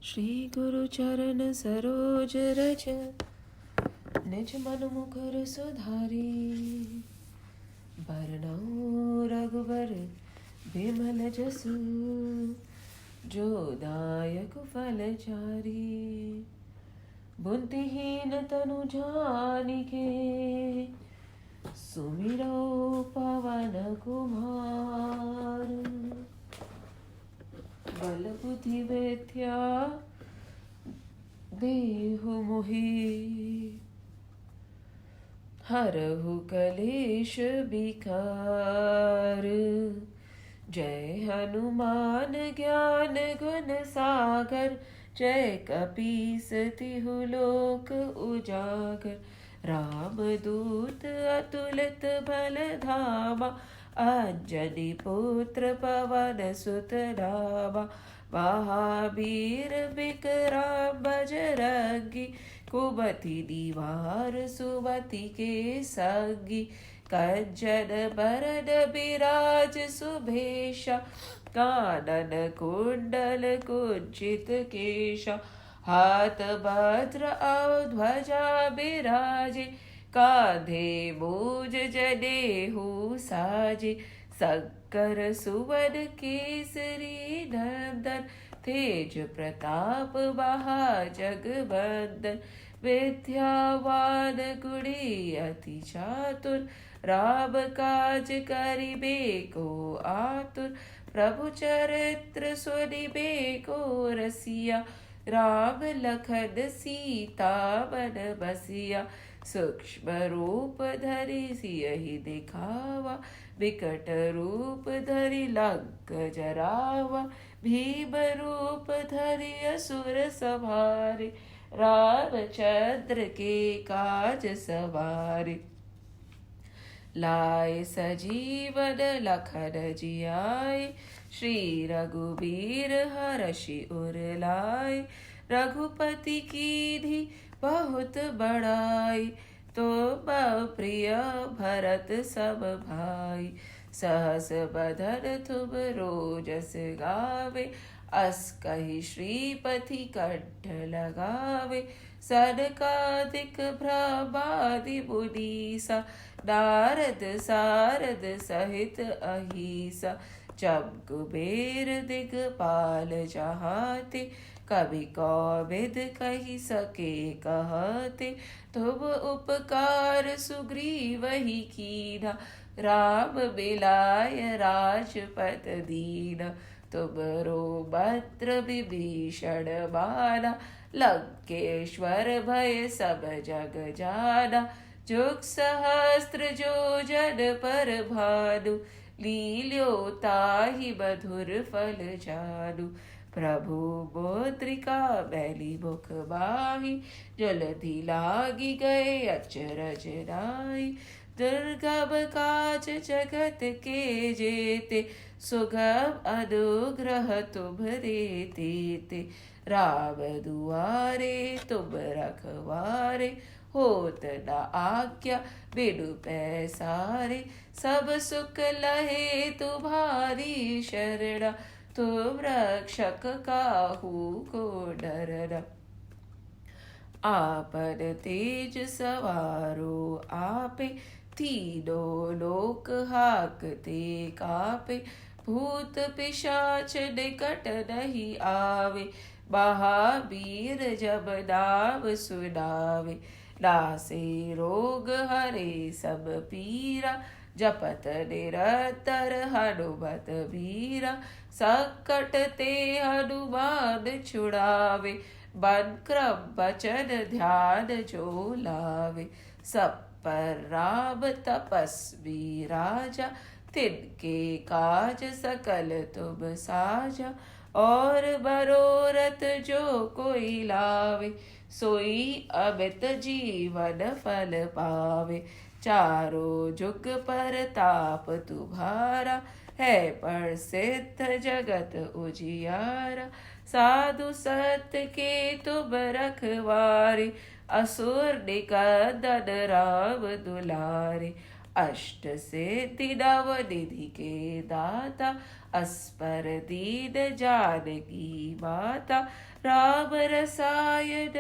श्री गुरु चरण सरोज रज निज मन मुकुर सुधारी। बरनउँ रघुबर बिमल जसु जो दायक फल चारी। बुद्धिहीन तनु जानिके सुमिरौ पवन कुमार। बल बुद्धि विद्या देहु मोहि हरहु कलेश विकार। जय हनुमान ज्ञान गुण सागर जय कपीस तिहु लोक उजागर। राम दूत अतुलित बल धामा अंजनी पुत्र पवन सुत नामा। महावीर विक्रम बजरंगी कुमति निवार सुमति के संगी। कंचन बरन बिराज सुभेशा कानन कुंडल कुंचित केशा। हाथ वज्र और ध्वजा बिराजे कांधे मूज जनेऊ साजे। शंकर सुवन केसरी नंदन तेज प्रताप महाजगवंदन। विद्यावान गुणी अति चातुर राम काज करिबे को आतुर। प्रभु चरित्र सुनिबे को रसिया राम लखन सीता मन बसिया। सूक्ष्म रूप धरि सियहि दिखावा विकट रूप धरि लंक जरावा। भीम रूप धरि असुर संहारे रामचंद्र के काज सवारे। लाए सजीवन लखन जियाए श्री रघुबीर हरषि उर लाए। रघुपति कीन्ही बहुत बड़ाई तो प्रिय भरत सब भाई। सहस बदन तुम रोजस गावे अस कहि श्रीपति कंठ लगावे। सनकादिक ब्रह्मादि मुनीसा नारद सारद सहित अहिसा। जब कुबेर दिगपाल जहाते कवि कोविद कहि सके कहते। तुम उपकार सुग्रीवहि कीन्हा राम मिलाय राजपद दीना। तुमरो मंत्र विभीषण माना लंकेश्वर भय सब जग जाना। जुग सहस्त्र जो जन पर भानु लील्यो ताहि मधुर फल जानु। प्रभु मुद्रिका मैली मुख बाही जलधि लागी गए अचरज नाई। दुर्गम काज जगत के जेते सुगम अनुग्रह तुम्हरे तेते। राम दुआरे तुम रखवारे होत न आज्ञा बिनु पैसारे। सब सुख लहे तुम्हारी शरणा तुम रक्षक काहू को डरना। आपन तेज सवारो आपे तीनों लोक हाकते कापे। भूत पिशाच निकट नहीं आवे महावीर जब नाम सुनावे। नासे रोग हरे सब पीरा जपत निरंतर हनुमत बीरा। संकट ते हनुमान छुड़ावे मन क्रम वचन ध्यान जो लावे। सब पर राम तपस्वी राजा तिनके काज सकल तुम साजा। और मनोरथ जो कोई लावे सोई अमित जीवन फल पावे। चारों जुग पर ताप तुम्हारा है प्रसिद्ध जगत उजियारा। साधु सत्य के तुम रखवारे असुर निकंदन राम दुलारे। अष्ट सिद्धि नव निधि के दाता अस्पर दीन जानकी माता, राम रसायन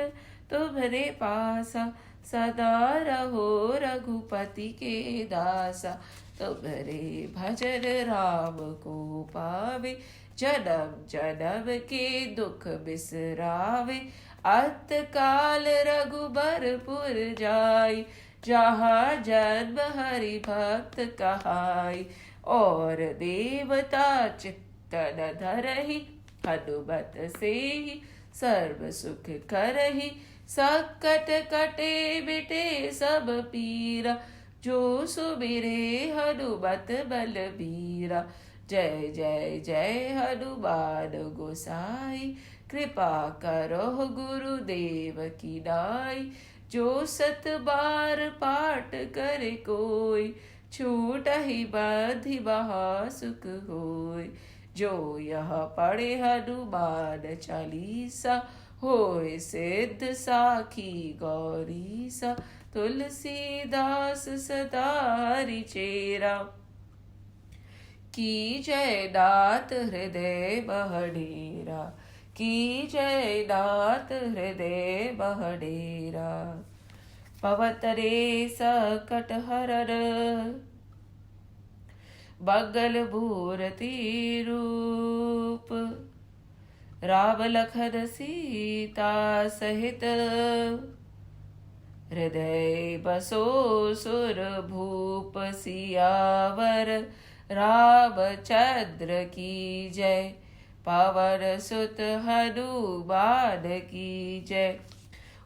तुम्हारे पासा, सदा रहो रघुपति के दासा। तुम्हारे भजन राम को पावे, जन्म जन्म के दुख बिसरावे। अंत काल रघुबरपुर जाई, जहाँ जन्म हरि भक्त कहाई। और देवता चित्तन धरहि, हनुमत से ही सर्व सुख करहि। संकट कटे मिटे सब पीरा, जो सुमिरे हनुमत बलबीरा। जय जय जय हनुमान गोसाई, कृपा करो गुरुदेव की नाई। जो 7 बार पाठ करे कोई, छूटहि बंधि महा सुख होय। जो यह पढ़े हनुमान चालीसा, होय सिद्ध साखी गौरीसा। तुलसीदास सदा हरि चेरा, की जय नाथ हृदय बहडेरा। की जय नाथ हृदय बहडेरा। पवन तनय संकट हरन, मंगल मूर्ति रूप। राम लखन सीता सहित, हृदय बसो सुर भूप। सियावर रामचंद्र की जय, पवन सुत हनुमान की जय।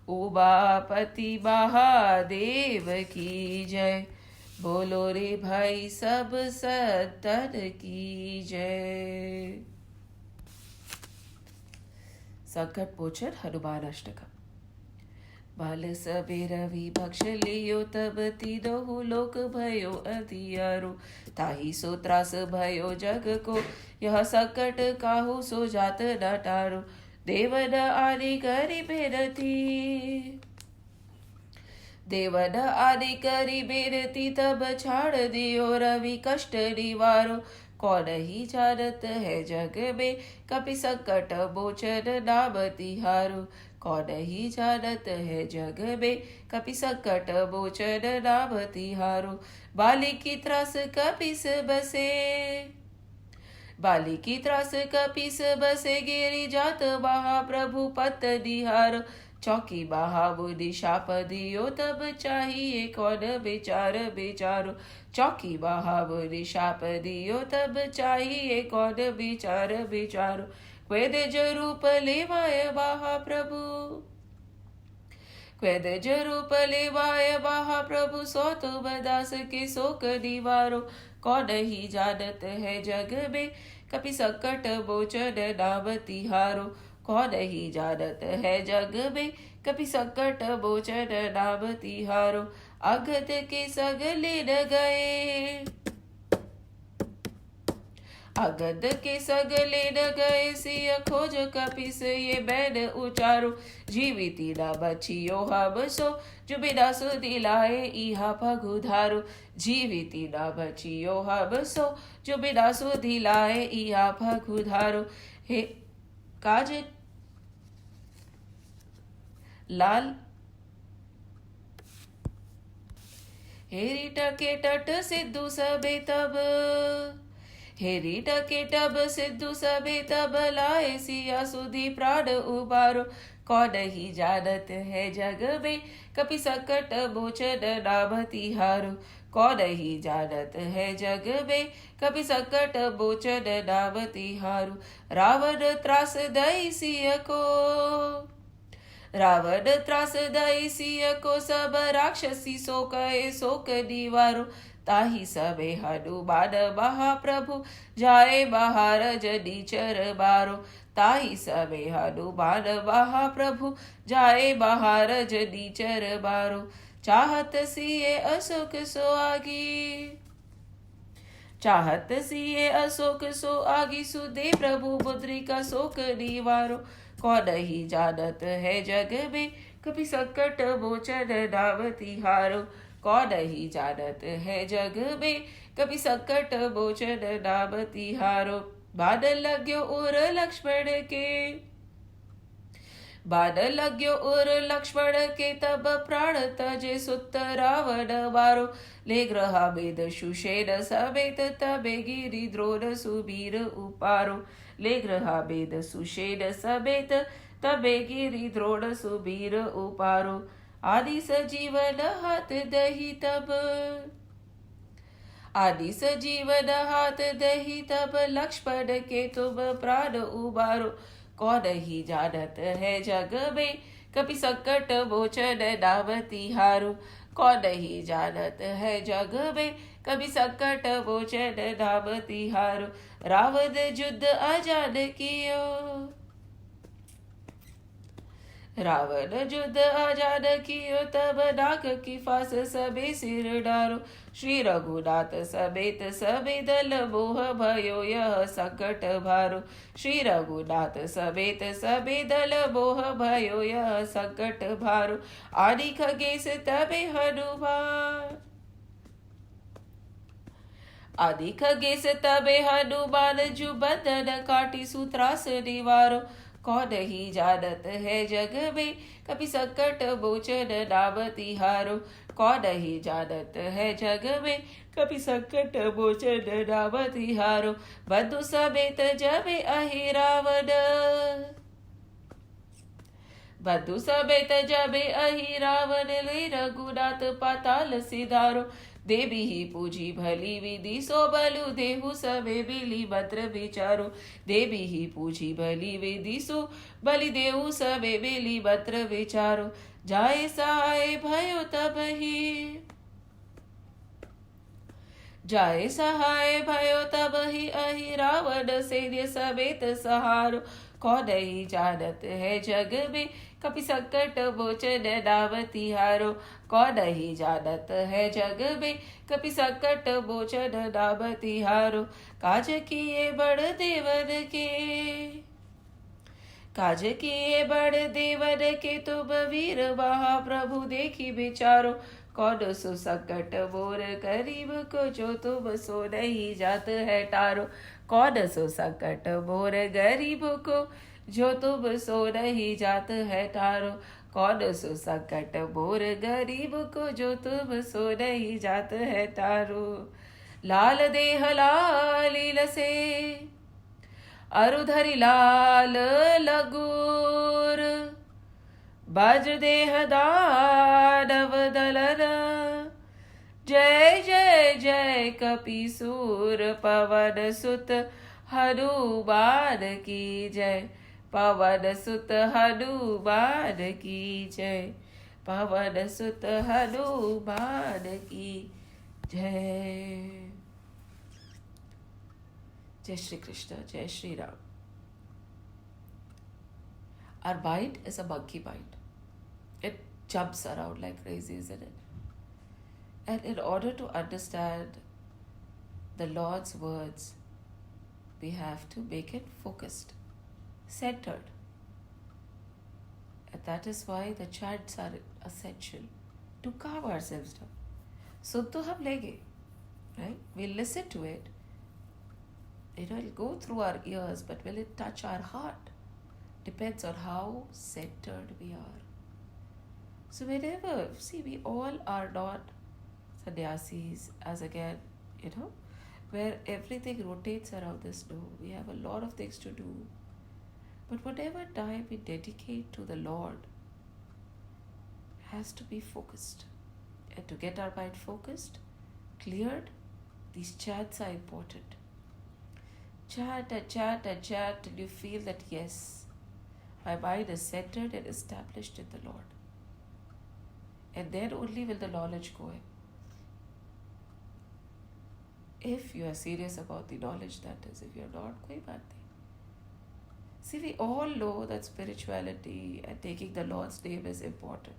उमापति महादेव की जय, बोलो रे भाई सब संतन की जय। संकट मोचन हनुमान अष्टकम। बाल सबेर विभक्ष लियो, तब तीनों लोक भयो अधियारो। ताहि सो त्रास भयो जग को, यह संकट काहू सो जात न टारो। देवन आदि करि बेनती, देवन आदि करि बेनती, तब छाड़ दियो रवि कष्ट निवारो। कौन ही जानत है जग में, कपि संकट मोचन नाम तिहारो। कौन ही जानत है जग में, कपि संकट मोचन नाम तिहारो। बाली की त्रास कपिस बसे, बाली की त्रास कपिस बसे। गिरि जात महाप्रभु पत निहारो। चौकी महामुनि शाप दियो, तब चाहिए कौन विचार विचारो। चौकी महामुनि शाप दियो, तब चाहिए कौन विचार विचारो। क्वेद जरूप लेवाय महाप्रभु, क्वेद जरूप लेवाय महाप्रभु। सो तुम दास के शोक निवारो। कौन ही जानत है जग में, कपि संकट मोचन नाम तिहारो। कौन ही जानत है जग में, कपि संकट मोचन नाम तिहारो। अगत के सगले न गए, अगद के सगले न गए। सिय खोज कपिस ये बैन उचारो। जीविती न बचियो हम सो, जो बिना सुधि लाए इहा पगुधारो। जीविती न बचियो हम सो, जो बिना सुधि लाए इहा पगुधारो। हे काज लाल, हेरी टके टट सिद्धू सबे तब, हेरी टके टब सिद्धू सबे तब। लाए सिया सुधी प्राण उबारो। कौन ही जानत है जग में, कपि संकट मोचन नाम तिहारो। कौन ही जानत है जग में, कपि संकट मोचन नाम तिहारो। रावण त्रास दई सिय को, रावण त्रास दई सिय को। सब राक्षसी सो कहे शोक निवारो। ताहि सबे हनुमान महाप्रभु, जाए महाराज नीचर बारो। ताहि सबे हनुमान महाप्रभु, जाए महाराज नीचर बारो। चाहत सिए अशोक सो आगी, चाहत सिए अशोक सो आगी। सुदे प्रभु मुद्रिका शोक निवारो। कौन ही जानत है जग में, कपि संकट मोचन नाम तिहारो। कौन ही जानत है जग में, कभी संकट मोचन नाम तिहारो। बादल लग्यो उर लक्ष्मण के, बादल लग्यो उर लक्ष्मण के, तब प्राण तजे सुत रावण मारो। ले ग्रहा बेद सुषेण समेत, तबे गिरि द्रोण सुबीर उपारो। ले ग्रहा बेद सुषेण समेत, तबे गिरि द्रोण सुबीर उपारो। आदि सजीवन हाथ दही तब, आदि सजीवन हाथ दही तब, लक्ष्मण के तुम प्राण उबारो। कौन ही जानत है जग में, कभी संकट मोचन नाम तिहारो। कौन ही जानत है जग में, कभी संकट मोचन नाम तिहारो। रावण युद्ध अजान कियो, रावण युद्ध अजान कियो, तब नाग की फांस सबे सिर डारो। श्री रघुनाथ समेत सबे दल, मोह भयो यह संकट भारो। श्री रघुनाथ समेत सबे दल, मोह भयो यह संकट भारो। आदि खगेश तबे हनुमान, आदि खगेश तबे हनुमान, जो बंधन काटी सूत्रास निवारो। कौन ही जानत है जग में, कभी संकट मोचन नाम तिहारो। कौन ही जानत है जग में, कभी संकट मोचन नाम तिहारो। बंधु समेत जबे अहि रावण, बंधु समेत जबे अहि रावण, ले रघुनाथ पाताल सिधारो। देवी ही पूजी भली विधि, सो बलु देहु सबे बिली मंत्र विचारो। देवी ही पूजी भली विधि, सो बलि देहु सबे बिली मंत्र विचारो। जाए सहाय भयो तब ही, जाए सहाय भयो तब ही, अहि रावण सैन्य समेत सहारो। कौन ही जानत है जग में, कभी संकट मोचन नाम तिहारो। कौन ही जानत है जग में, कभी संकट मोचन नाम तिहारो। काज किए बड़ देवन के, काज किए बड़ देवन के, तुम वीर महाप्रभु देखी विचारो। कौन सो संकट मोर गरीब को, जो तुम सो नहीं जात है टारो। कौन सो संकट मोर गरीब को, जो तुम सो नहीं जात है टारो। कौन सो संकट मोर गरीब को, जो तुम सो नहीं जात है टारो। लाल देह लालील से, अरुधरि लाल लगूर, बज देह दानव दलन। जय जय जय कपिसूर पवन सुत हनुमान की जय। पवन सुत हनुमान की जय, पवन सुत हनुमान की जय। जय श्री कृष्ण, जय Shri Ram. Our mind is a monkey mind. It jumps around like crazy, isn't it? And in order to understand the Lord's words, we have to make it focused, centered. And that is why the chants are essential to calm ourselves down. सुन तो हम लेंगे, right? We'll listen to it. It'll go through our ears, but will it touch our heart? Depends on how centered we are. So whenever, see, we all are not sannyasis, as again, where everything rotates around this. No, we have a lot of things to do. But whatever time we dedicate to the Lord has to be focused. And to get our mind focused, cleared, these chants are important. Chant and chant and chant till you feel that yes, my mind is centered and established in the Lord. And then only will the knowledge go in. If you are serious about the knowledge, that is. If you are not, koi baat nahi. See, we all know that spirituality and taking the Lord's name is important.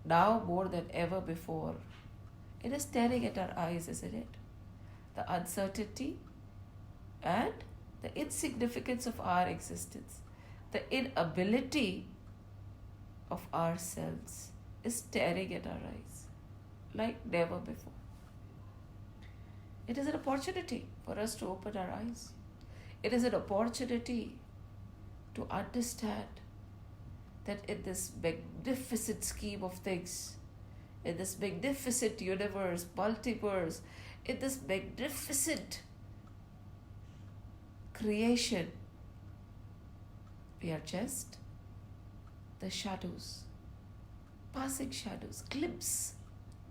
Now more than ever before, it is staring at our eyes, isn't it? The uncertainty and the insignificance of our existence, the inability of ourselves is staring at our eyes like never before. It is an opportunity for us to open our eyes. It is an opportunity to understand that in this magnificent scheme of things, in this magnificent universe, multiverse, in this magnificent creation, we are just the shadows, passing shadows, glimpse,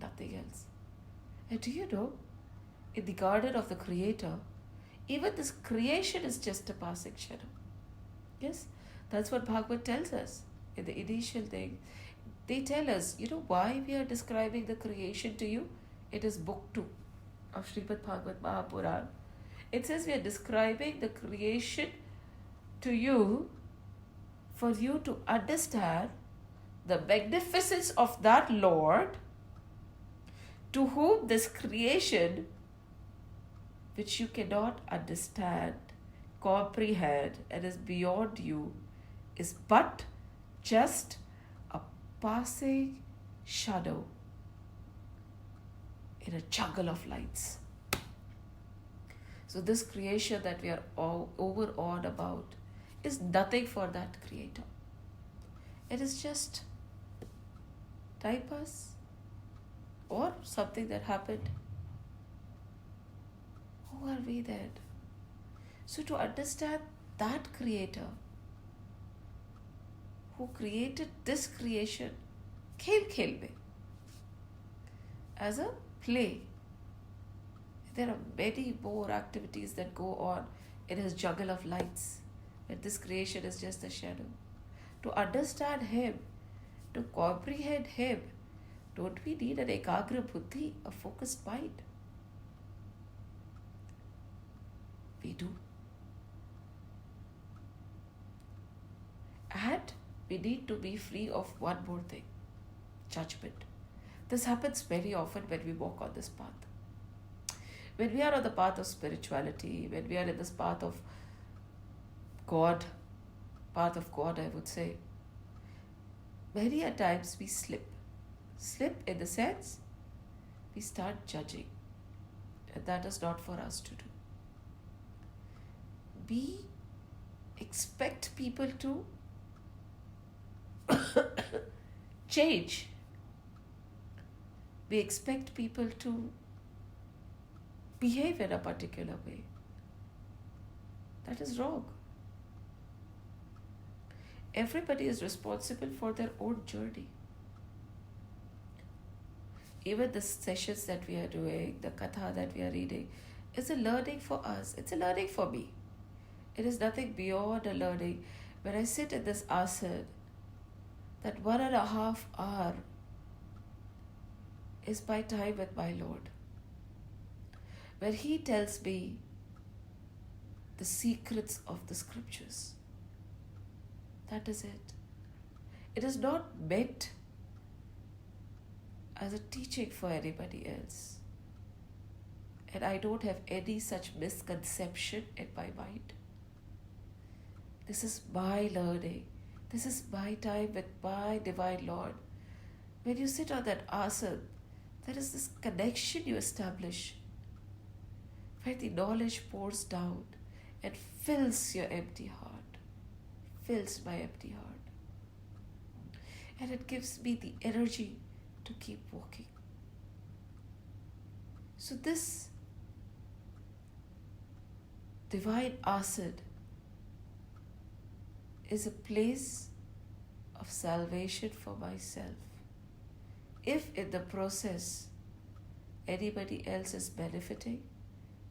nothing else. And do you know, in the garden of the Creator, even this creation is just a passing shadow. Yes, that's what Bhagavad tells us in the initial thing. They tell us, why we are describing the creation to you? It is book 2 of Shrimad Bhagwat Mahapuran. It says we are describing the creation to you for you to understand the magnificence of that Lord to whom this creation, which you cannot understand, comprehend, and is beyond you, is but just a passing shadow in a jungle of lights. So this creation that we are all overawed about is nothing for that Creator. It is just typos or something that happened. Who are we then? So to understand that Creator who created this creation, khel mein, as a play. There are many more activities that go on in his jungle of lights, but this creation is just a shadow. To understand him, to comprehend him, don't we need an ekagra buddhi, a focused mind? We do. And we need to be free of one more thing, judgment. This happens very often when we walk on this path. When we are on the path of spirituality, when we are in this path of God, I would say, many a times we slip. Slip in the sense, we start judging. And that is not for us to do. We expect people to change. We expect people to behave in a particular way. That is wrong. Everybody is responsible for their own journey. Even the sessions that we are doing, the katha that we are reading, is a learning for us. It's a learning for me. It is nothing beyond a learning. When I sit in this asana, that 1.5 hour is my time with my Lord, where He tells me the secrets of the scriptures. That is it. It is not meant as a teaching for anybody else. And I don't have any such misconception in my mind. This is my learning. This is my time with my Divine Lord. When you sit on that asana, there is this connection you establish, where the knowledge pours down and fills your empty heart, fills my empty heart. And it gives me the energy to keep walking. So this divine asana is a place of salvation for myself. If in the process anybody else is benefiting,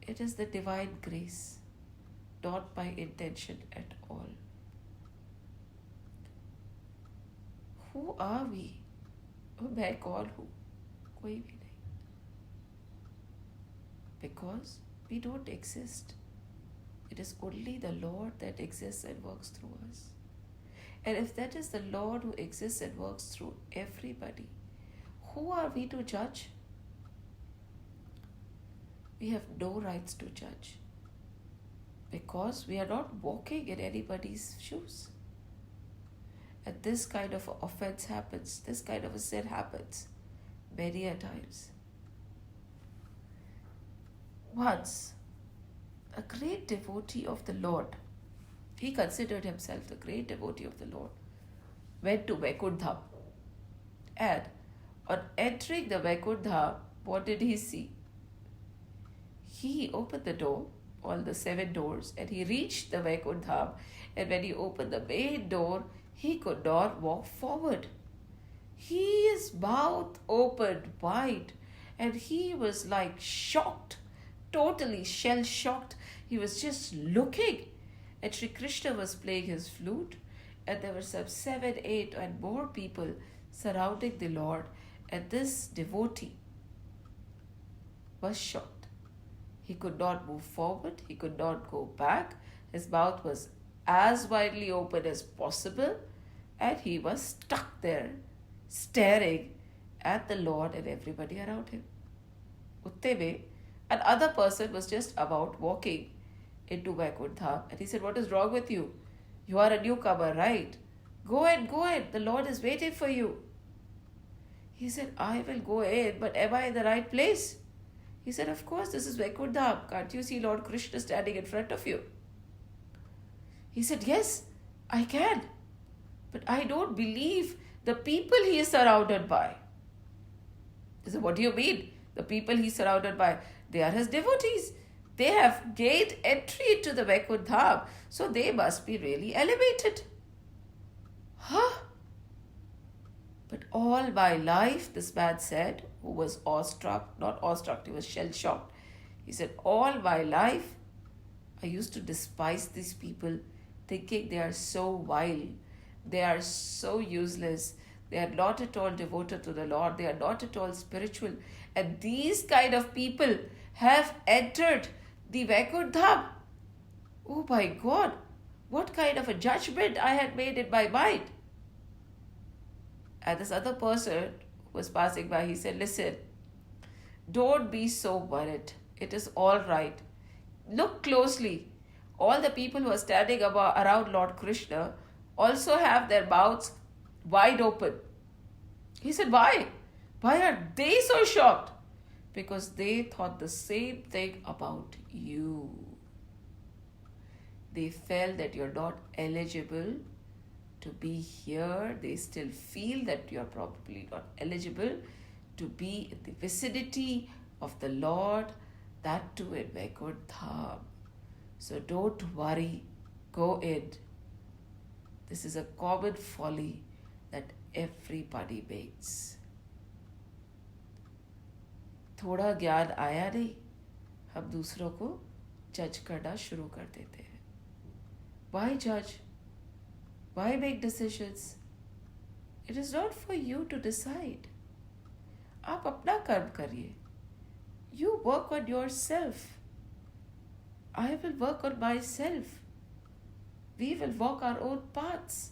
it is the divine grace, not my intention at all. Who are we? मैं कौन हूँ? कोई भी नहीं. Because we don't exist. It is only the Lord that exists and works through us. And if that is the Lord who exists and works through everybody, who are we to judge? We have no rights to judge, because we are not walking in anybody's shoes. And this kind of offense happens, this kind of a sin happens many a times. once a great devotee of the Lord, he considered himself the great devotee of the Lord, went to Vaikuntham. And on entering the Vaikuntham, what did he see? He opened the door, all the 7 doors, and he reached the Vaikuntham. And when he opened the main door, he could not walk forward. His mouth opened wide, and he was like shocked, totally shell-shocked. He was just looking. And Sri Krishna was playing his flute, and there were some 7, 8 and more people surrounding the Lord, and this devotee was shocked. He could not move forward, he could not go back. His mouth was as widely open as possible, and he was stuck there, staring at the Lord and everybody around him. Utte mein, another person was just about walking into Vaikuntha, and he said, "What is wrong with you? You are a newcomer, right? Go in, the Lord is waiting for you." He said, "I will go in, but am I in the right place?" He said, "Of course, this is Vaikuntha. Can't you see Lord Krishna standing in front of you?" He said, "Yes, I can. But I don't believe the people he is surrounded by." He said, "What do you mean? The people he is surrounded by? They are his devotees. They have gained entry into the Vaikuntha, so they must be really elevated." Huh? But all my life, this man said, who was awestruck, not awestruck, he was shell-shocked. He said, "All my life, I used to despise these people, thinking they are so vile, they are so useless, they are not at all devoted to the Lord, they are not at all spiritual. And these kind of people have entered the Vaikuntha. Oh my God, what kind of a judgment I had made in my mind." And this other person who was passing by, he said, "Listen, don't be so worried. It is all right. Look closely. All the people who are standing around Lord Krishna also have their mouths wide open." He said, "Why? Why are they so shocked?" Because they thought the same thing about you. They felt that you're not eligible to be here. They still feel that you're probably not eligible to be in the vicinity of the Lord, that too in Vaikuntha. So don't worry, go in. This is a common folly that everybody makes. थोड़ा ज्ञान आया नहीं, हम दूसरों को जज करना शुरू कर देते हैं. Why judge? Why make decisions? It is not for you to decide. आप अपना कर्म करिए. You work on yourself. I will work on myself. We will walk our own paths.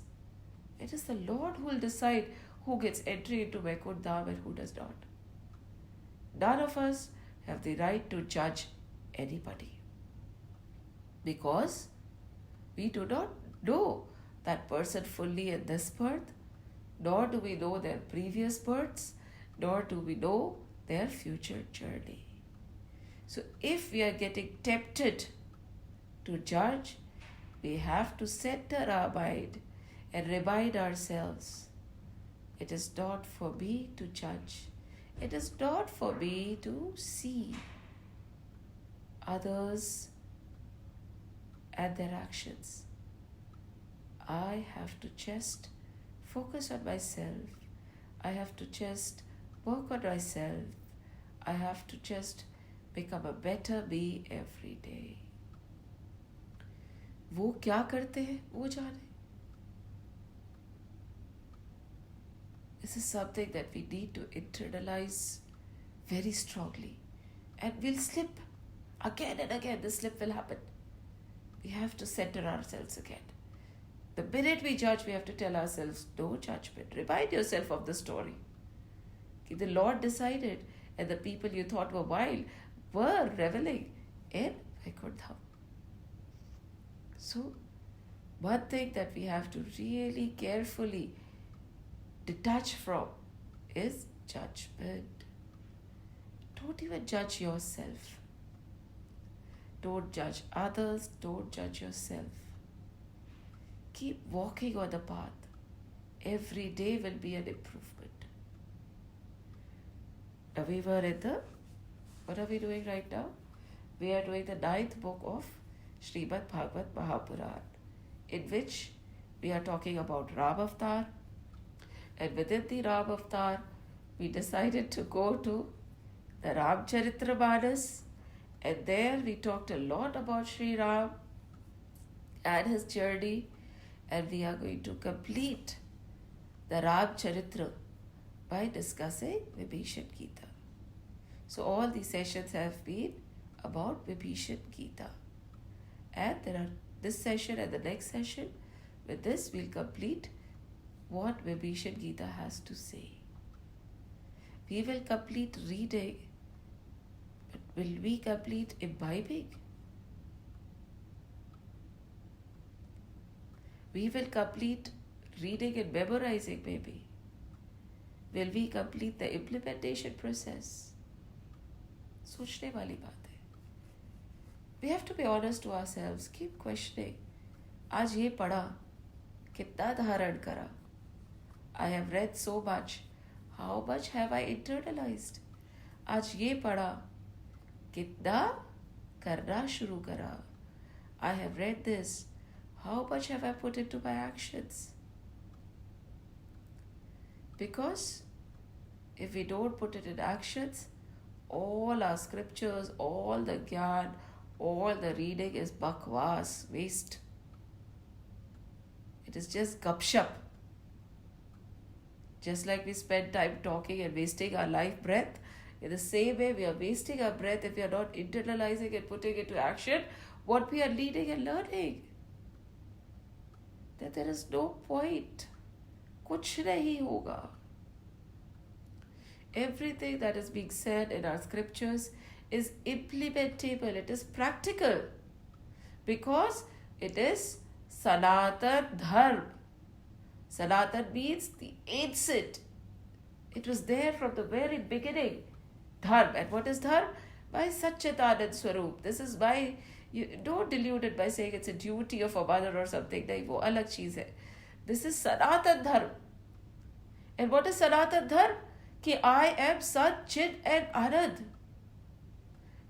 It is the Lord who will decide who gets entry into Vaikuntha and who does not. None of us have the right to judge anybody, because we do not know that person fully in this birth, nor do we know their previous births, nor do we know their future journey. So if we are getting tempted to judge, we have to center our mind and remind ourselves, it is not for me to judge. It is not for me to see others and their actions. I have to just focus on myself. I have to just work on myself. I have to just become a better me every day. वो क्या करते हैं वो जाने. This is something that we need to internalize very strongly. And we'll slip again and again. This slip will happen. We have to center ourselves again. The minute we judge, we have to tell ourselves, no judgment. Remind yourself of the story. The Lord decided, and the people you thought were wild were reveling in Vaikuntha. So, one thing that we have to really carefully detach from is judgment. Don't even judge yourself. Don't judge others, don't judge yourself. Keep walking on the path. Every day will be an improvement. Now we were in what are we doing right now? We are doing the 9th book of Shrimad Bhagwat Mahapuran, in which we are talking about Ram Avatar. And within the Ram Avatar, we decided to go to the Ramcharitramans, and there we talked a lot about Sri Ram and his journey, and we are going to complete the Ramcharitra by discussing Vibhishan Gita. So all these sessions have been about Vibhishan Gita, and there are this session and the next session. With this, we'll complete what Vibhishan Gita has to say. We will complete reading, but will we complete imbibing? We will complete reading and memorizing maybe. Will we complete the implementation process? सोचने वाली बात है. We have to be honest to ourselves. Keep questioning. आज ये पढ़ा, कितना धारण करा? I have read so much. How much have I internalized? आज ये पढ़ा, कितना करना शुरू करा? I have read this. How much have I put into my actions? Because if we don't put it in actions, all our scriptures, all the gyan, all the reading is bakwas, waste. It is just gupshup. Just like we spend time talking and wasting our life breath, in the same way we are wasting our breath if we are not internalizing and putting into action what we are reading and learning. That there is no point. कुछ नहीं होगा. Everything that is being said in our scriptures is implementable. It is practical. Because it is Sanatan Dharma. Sanatan means the ancient. It was there from the very beginning. Dharma. And what is Dharma? By Satchitanand Swarup. This is by, you don't dilute it by saying it's a duty of a mother or something. नहीं, वो अलग चीज है. This is Sanatan Dharma. And what is Sanatan Dharma? कि I am Satchid and Anand.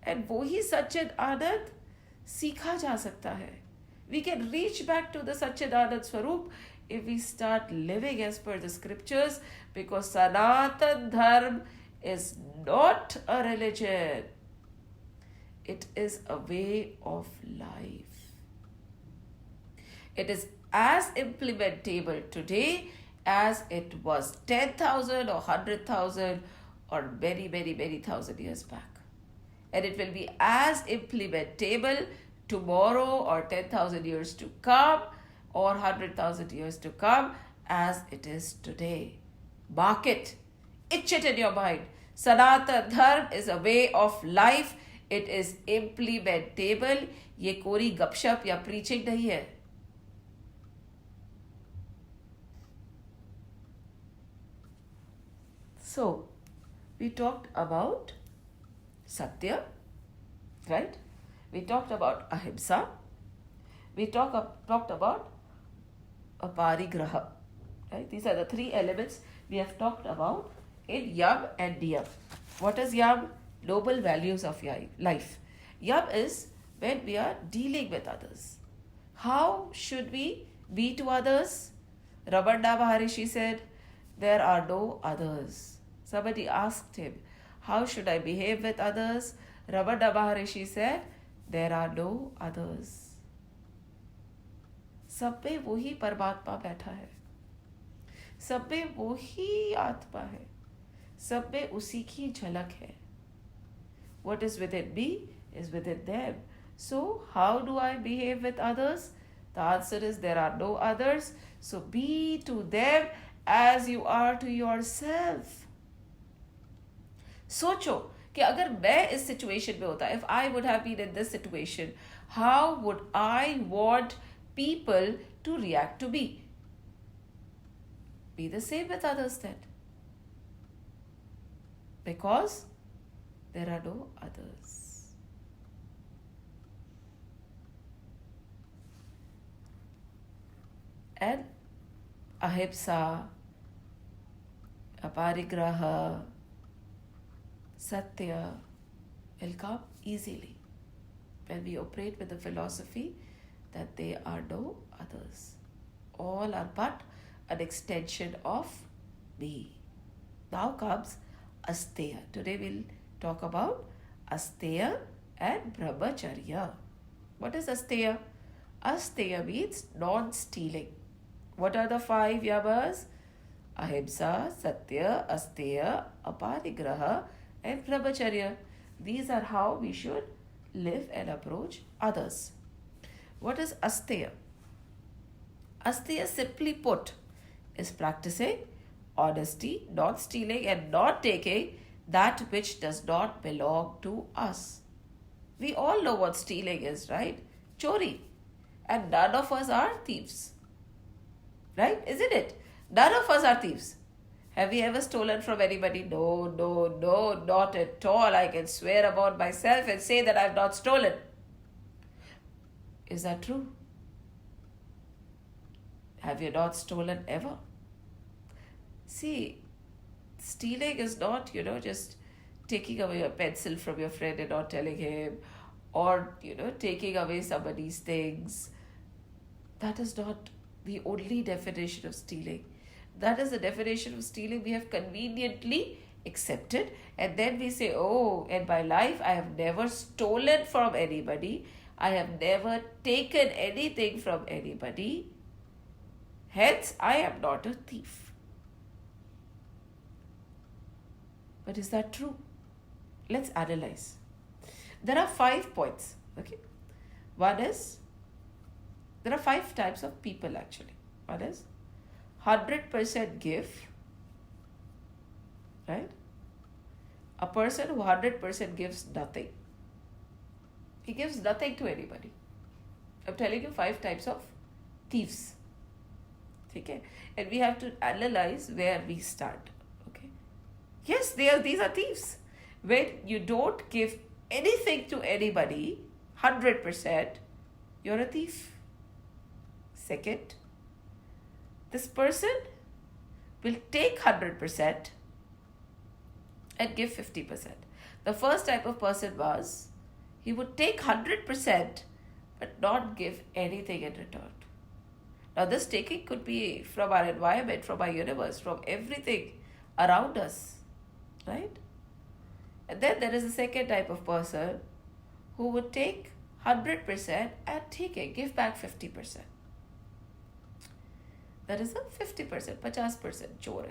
And वही Satchid Anand सीखा जा सकता है. We can reach back to the Satchidanand Swarup if we start living as per the scriptures, because Sanatan Dharma is not a religion. It is a way of life. It is as implementable today as it was 10,000 or 100,000 or many, many, many thousand years back. And it will be as implementable tomorrow or 10,000 years to come or 100,000 years to come as it is today. Mark it. Itch it in your mind. Sanatan Dharma is a way of life. It is implementable. ये कोरी गपशप या preaching नहीं है. So, we talked about Satya, right? We talked about Ahimsa. We talked about Aparigraha, right? These are the three elements we have talked about in Yam and Niyam. What is Yam? Noble values of life. Yam is when we are dealing with others. How should we be to others? Ramana Maharishi said, there are no others. Somebody asked him, how should I behave with others? Ramana Maharishi said, there are no others. सब में वही परमात्मा बैठा है. सब में वही आत्मा है. सब में उसी की झलक है. What is within me is within them. So, how do I behave with others? The answer is there are no others. So, be to them as you are to yourself. सोचो कि अगर मैं इस सिचुएशन में होता, if I would have been in this situation, how would I want people to react to me? Be the same with others then. Because there are no others. And ahimsa, aparigraha, satya will come easily when we operate with the philosophy that they are no others. All are but an extension of me. Now comes asteya. Today we'll talk about asteya and brahmacharya. What is asteya? Asteya means non-stealing. What are the 5 yamas? Ahimsa, satya, asteya, aparigraha and brahmacharya. These are how we should live and approach others. What is asteya? Asteya, simply put, is practicing honesty, not stealing and not taking that which does not belong to us. We all know what stealing is, right? Chori. And none of us are thieves. Right? Isn't it? None of us are thieves. Have we ever stolen from anybody? No, not at all. I can swear upon myself and say that I have not stolen. Is that true? Have you not stolen ever? See, stealing is not, just taking away a pencil from your friend and not telling him, or, taking away somebody's things. That is not the only definition of stealing. That is the definition of stealing we have conveniently accepted, and then we say, oh, in my life I have never stolen from anybody. I have never taken anything from anybody. Hence, I am not a thief. But is that true? Let's analyze. There are 5 points. Okay. One is, there are 5 types of people actually. One is 100% give, right? A person who 100% gives nothing. He gives nothing to anybody. I'm telling you 5 types of thieves. Okay? And we have to analyze where we start. Okay? Yes, these are thieves. When you don't give anything to anybody, 100%, you're a thief. Second, this person will take 100% and give 50%. The first type of person was, he would take 100% but not give anything in return. Now this taking could be from our environment, from our universe, from everything around us, right? And then there is a second type of person who would take 100% and give back 50%. That is a 50%, 50% chore.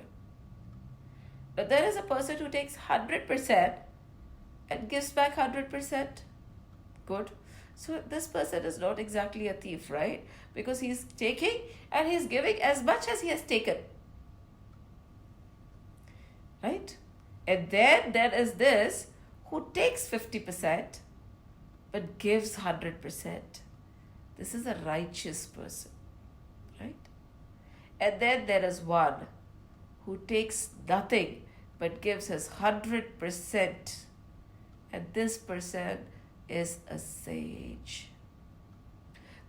But there is a person who takes 100% and gives back 100%. Good. So this person is not exactly a thief, right? Because he's taking and he's giving as much as he has taken. Right? And then there is this who takes 50% but gives 100%. This is a righteous person. Right? And then there is one who takes nothing but gives his 100%. And this person is a sage.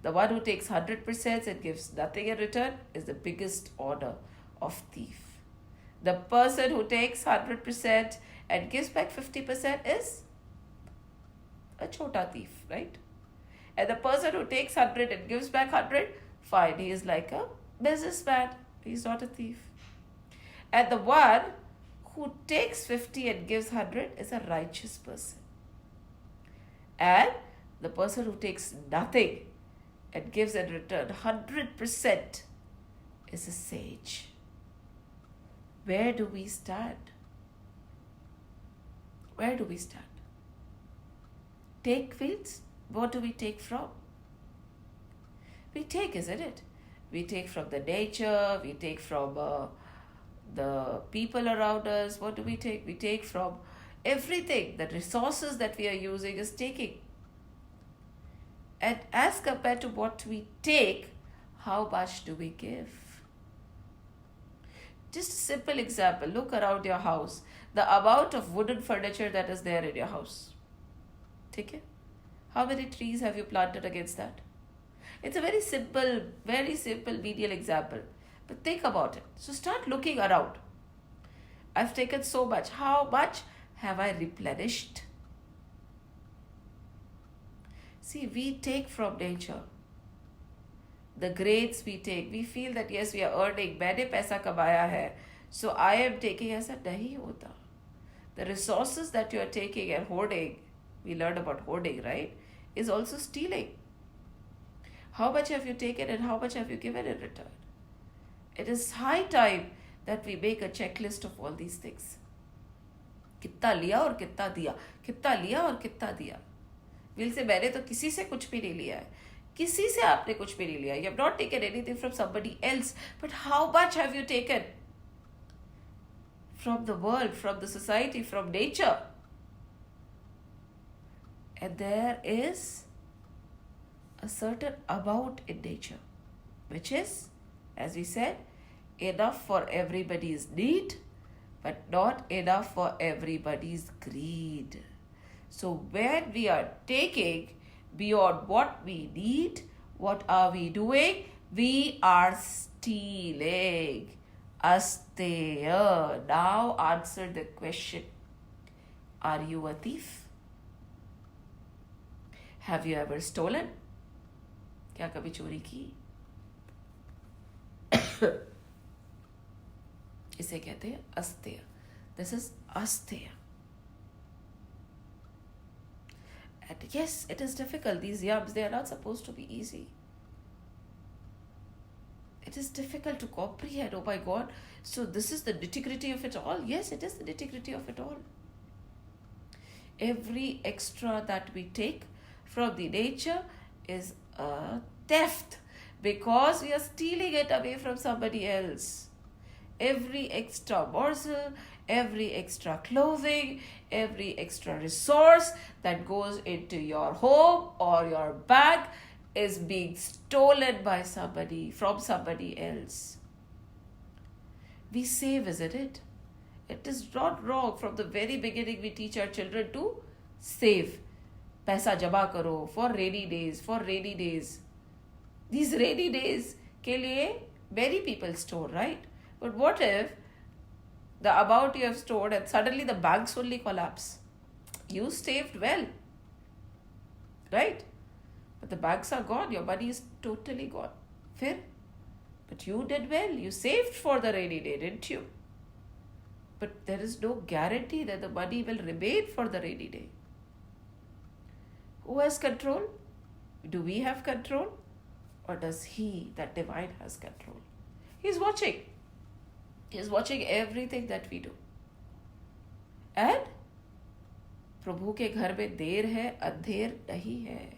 The one who takes 100% and gives nothing in return is the biggest order of thief. The person who takes 100% and gives back 50% is a chota thief, right? And the person who takes 100 and gives back 100, fine, he is like a businessman. He's not a thief. And the one who takes 50 and gives 100 is a righteous person. And the person who takes nothing and gives in return 100% is a sage. Where do we stand? Where do we stand? Take fields? What do we take from? We take, isn't it? We take from the nature, we take from the people around us. What do we take? We take from everything. The resources that we are using is taking. And as compared to what we take, how much do we give? Just a simple example. Look around your house. The amount of wooden furniture that is there in your house. Take it. How many trees have you planted against that? It's a very simple medial example. But think about it. So start looking around. I've taken so much. How much have I replenished? See, we take from nature. The grades we take, we feel that yes, we are earning, मैंने पैसा कमाया है, so I am taking. ऐसा नहीं होता. The resources that you are taking and hoarding, we learned about hoarding, right, is also stealing. How much have you taken and how much have you given in return? It is high time that we make a checklist of all these things. कितना लिया और कितना दिया, कितना लिया और कितना दिया. We'll say, मैंने तो किसी से कुछ भी नहीं लिया है. किसी से आपने कुछ भी नहीं लिया. You have not taken anything from somebody else. But how much have you taken? From the world, from the society, from nature. And there is a certain amount in nature, which is, as we said, enough for everybody's need, but not enough for everybody's greed. So when we are taking beyond what we need, what are we doing? We are stealing. Asteya. Now answer the question. Are you a thief? Have you ever stolen? क्या कभी चोरी की? इसे कहते हैं अस्तेय. This is अस्तेय. And yes, it is difficult. These yams, they are not supposed to be easy. It is difficult to comprehend. Oh my God. So this is the nitty-gritty of it all. Yes, it is the nitty-gritty of it all. Every extra that we take from the nature is a theft, because we are stealing it away from somebody else. Every extra morsel, every extra clothing, every extra resource that goes into your home or your bag is being stolen by somebody, from somebody else. We save, isn't it? It is not wrong. From the very beginning, we teach our children to save. पैसा जमा करो for rainy days, for rainy days. These rainy days के लिए many people store, right? But what if the amount you have stored and suddenly the banks only collapse? You saved well, right? But the banks are gone. Your money is totally gone. Fair? But you did well. You saved for the rainy day, didn't you? But there is no guarantee that the money will remain for the rainy day. Who has control? Do we have control? Or does He, that divine, has control? He's watching. He's watching everything that we do. And प्रभु के घर में देर है, अंधेर नहीं है.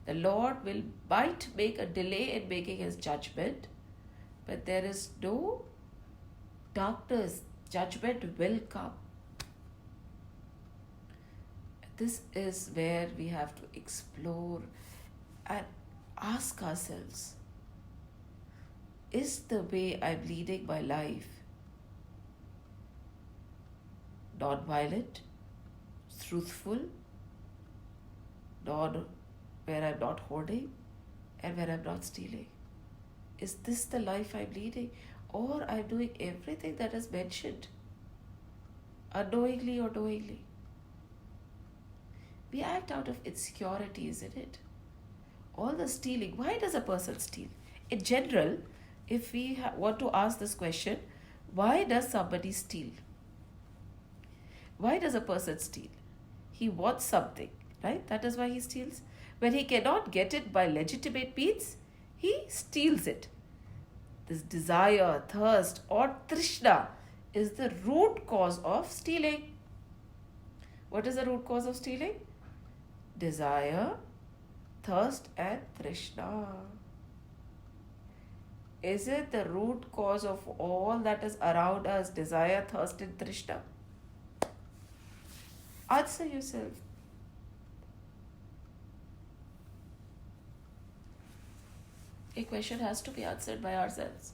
The Lord will might make a delay in making His judgment, but there is no darkness. Judgment will come. This is where we have to explore and ask ourselves, is the way I'm leading my life non-violent, truthful, where I'm not hoarding and where I'm not stealing? Is this the life I'm leading? Or I'm doing everything that is mentioned, unknowingly or knowingly? We act out of insecurity, isn't it? All the stealing. Why does a person steal? In general, if we want to ask this question, why does somebody steal? Why does a person steal? He wants something, right? That is why he steals. When he cannot get it by legitimate means, he steals it. This desire, thirst, or trishna is the root cause of stealing. What is the root cause of stealing? Desire, thirst, and trishna. Is it the root cause of all that is around us, desire, thirst, and trishna? Answer yourself. A question has to be answered by ourselves.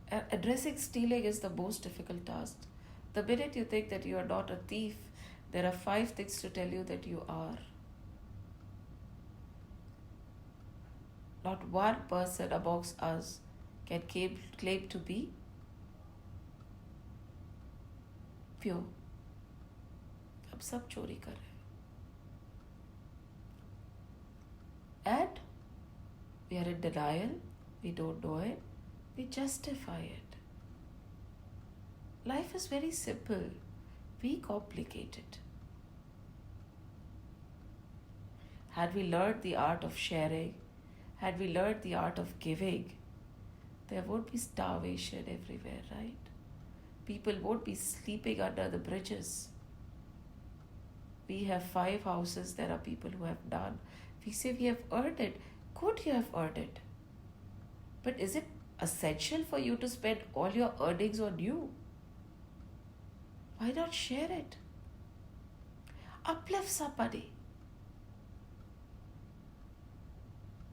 And addressing stealing is the most difficult task. The minute you think that you are not a thief, there are 5 things to tell you that you are. Not one person amongst us can claim to be pure. हम सब चोरी कर रहे हैं. And we are in denial. We don't know it. We justify it. Life is very simple. We complicate it. Had we learned the art of sharing, had we learned the art of giving, there won't be starvation everywhere, right? People won't be sleeping under the bridges. We have 5 houses, there are people who have none. We say we have earned it. Good, you have earned it. But is it essential for you to spend all your earnings on you? Why not share it? Uplift somebody.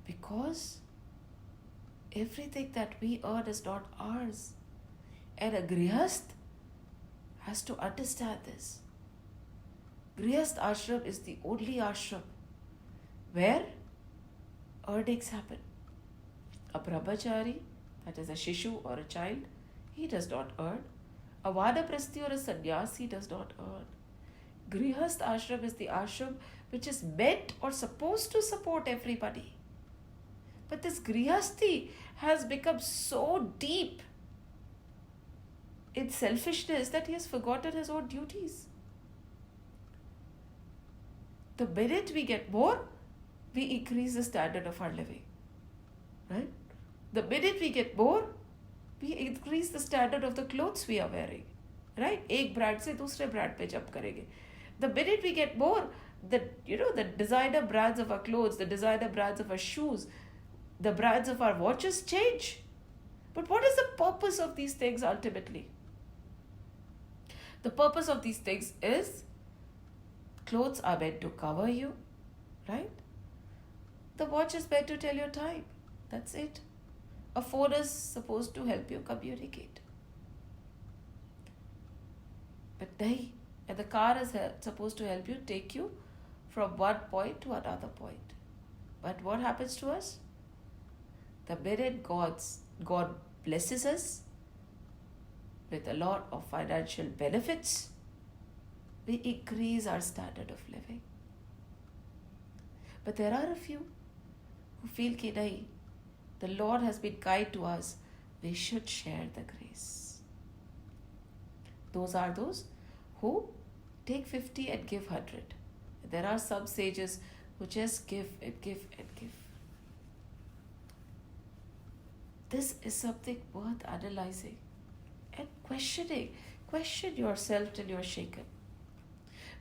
Because everything that we earn is not ours. And a grihast has to understand this. Grihast ashram is the only ashram where earnings happen. A brahmachari, that is a shishu or a child, he does not earn. A vanaprasthi or a sannyasi does not earn. Grihast ashram is the ashram which is meant or supposed to support everybody. But this grihasti has become so deep in selfishness that he has forgotten his own duties. The minute we get more, we increase the standard of our living. Right? The minute we get more, we increase the standard of the clothes we are wearing. Right? एक brand से दूसरे brand पे jump करेंगे. The minute we get more, the designer brands of our clothes, the designer brands of our shoes, the brands of our watches change. But what is the purpose of these things ultimately? The purpose of these things is clothes are meant to cover you, right? The watch is meant to tell your time. That's it. A phone is supposed to help you communicate. But nahi. And the car is supposed to help you take you from one point to another point. But what happens to us? The minute God blesses us with a lot of financial benefits, we increase our standard of living. But there are a few who feel कि नहीं, the Lord has been kind to us, we should share the grace. Those are those who take 50 and give 100. There are some sages who just give and give and give. This is something worth analyzing and questioning. Question yourself till you're shaken.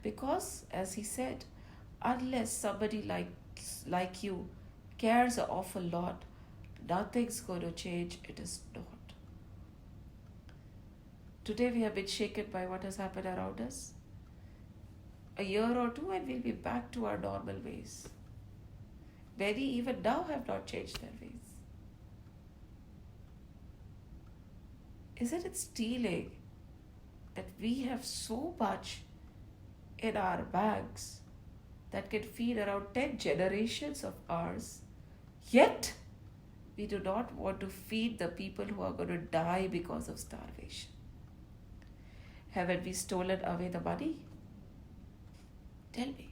Because, as he said, unless somebody like you cares an awful lot, nothing's going to change. It is not. Today we have been shaken by what has happened around us. A year or two and we'll be back to our normal ways. Many even now have not changed their ways. Isn't it stealing that we have so much in our bags that can feed around 10 generations of ours, yet we do not want to feed the people who are going to die because of starvation? Haven't we stolen away the money? Tell me.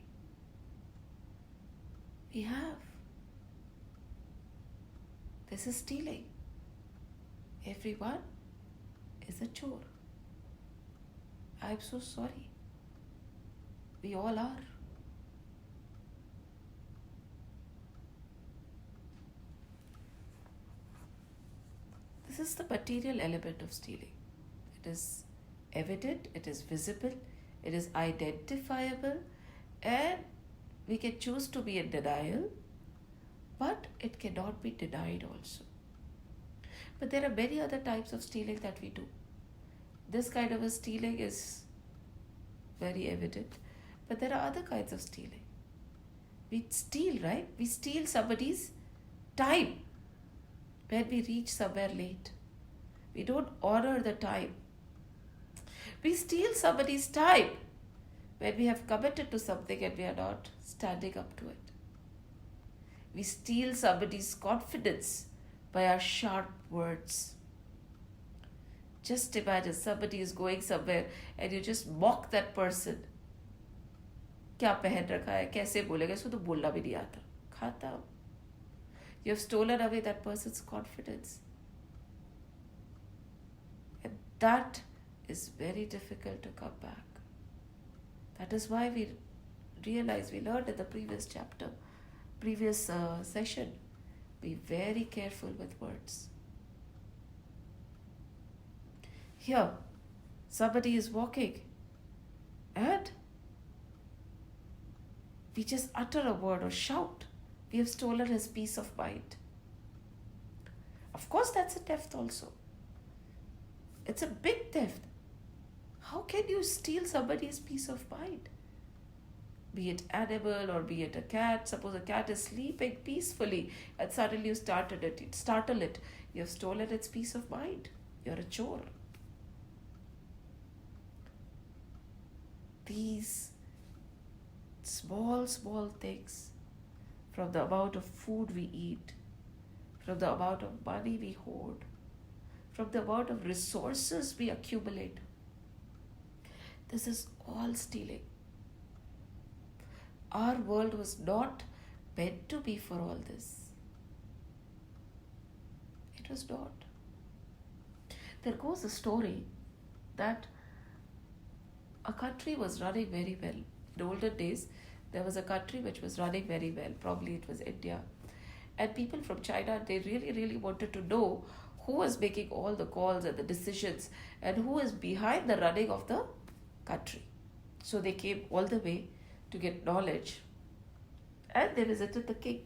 We have. This is stealing. Everyone is a chore. I'm so sorry. We all are. This is the material element of stealing. It is evident, it is visible, it is identifiable, and we can choose to be in denial, but it cannot be denied also. But there are many other types of stealing that we do. This kind of a stealing is very evident, but there are other kinds of stealing. We steal, right? We steal somebody's time when we reach somewhere late. We don't honor the time. We steal somebody's time when we have committed to something and we are not standing up to it. We steal somebody's confidence by our sharp words. Just imagine somebody is going somewhere and you just mock that person. क्या पहन रखा है, कैसे बोलेगा, इसको तो बोलना भी नहीं आता. खाता. You have stolen away that person's confidence. And that is very difficult to come back. That is why we realize, we learned in the previous chapter, previous session, be very careful with words. Here, somebody is walking and we just utter a word or shout. We have stolen his peace of mind. Of course, that's a theft also. It's a big theft. How can you steal somebody's peace of mind? Be it animal or be it a cat. Suppose a cat is sleeping peacefully and suddenly you startle it. You have stolen its peace of mind. You're a chore. These small things, from the amount of food we eat, from the amount of money we hoard, from the amount of resources we accumulate. This is all stealing. Our world was not meant to be for all this. It was not. There goes a story that a country was running very well. In olden days, there was a country which was running very well. Probably it was India. And people from China, they really wanted to know who was making all the calls and the decisions and who is behind the running of the country. So they came all the way to get knowledge. And they visited the king.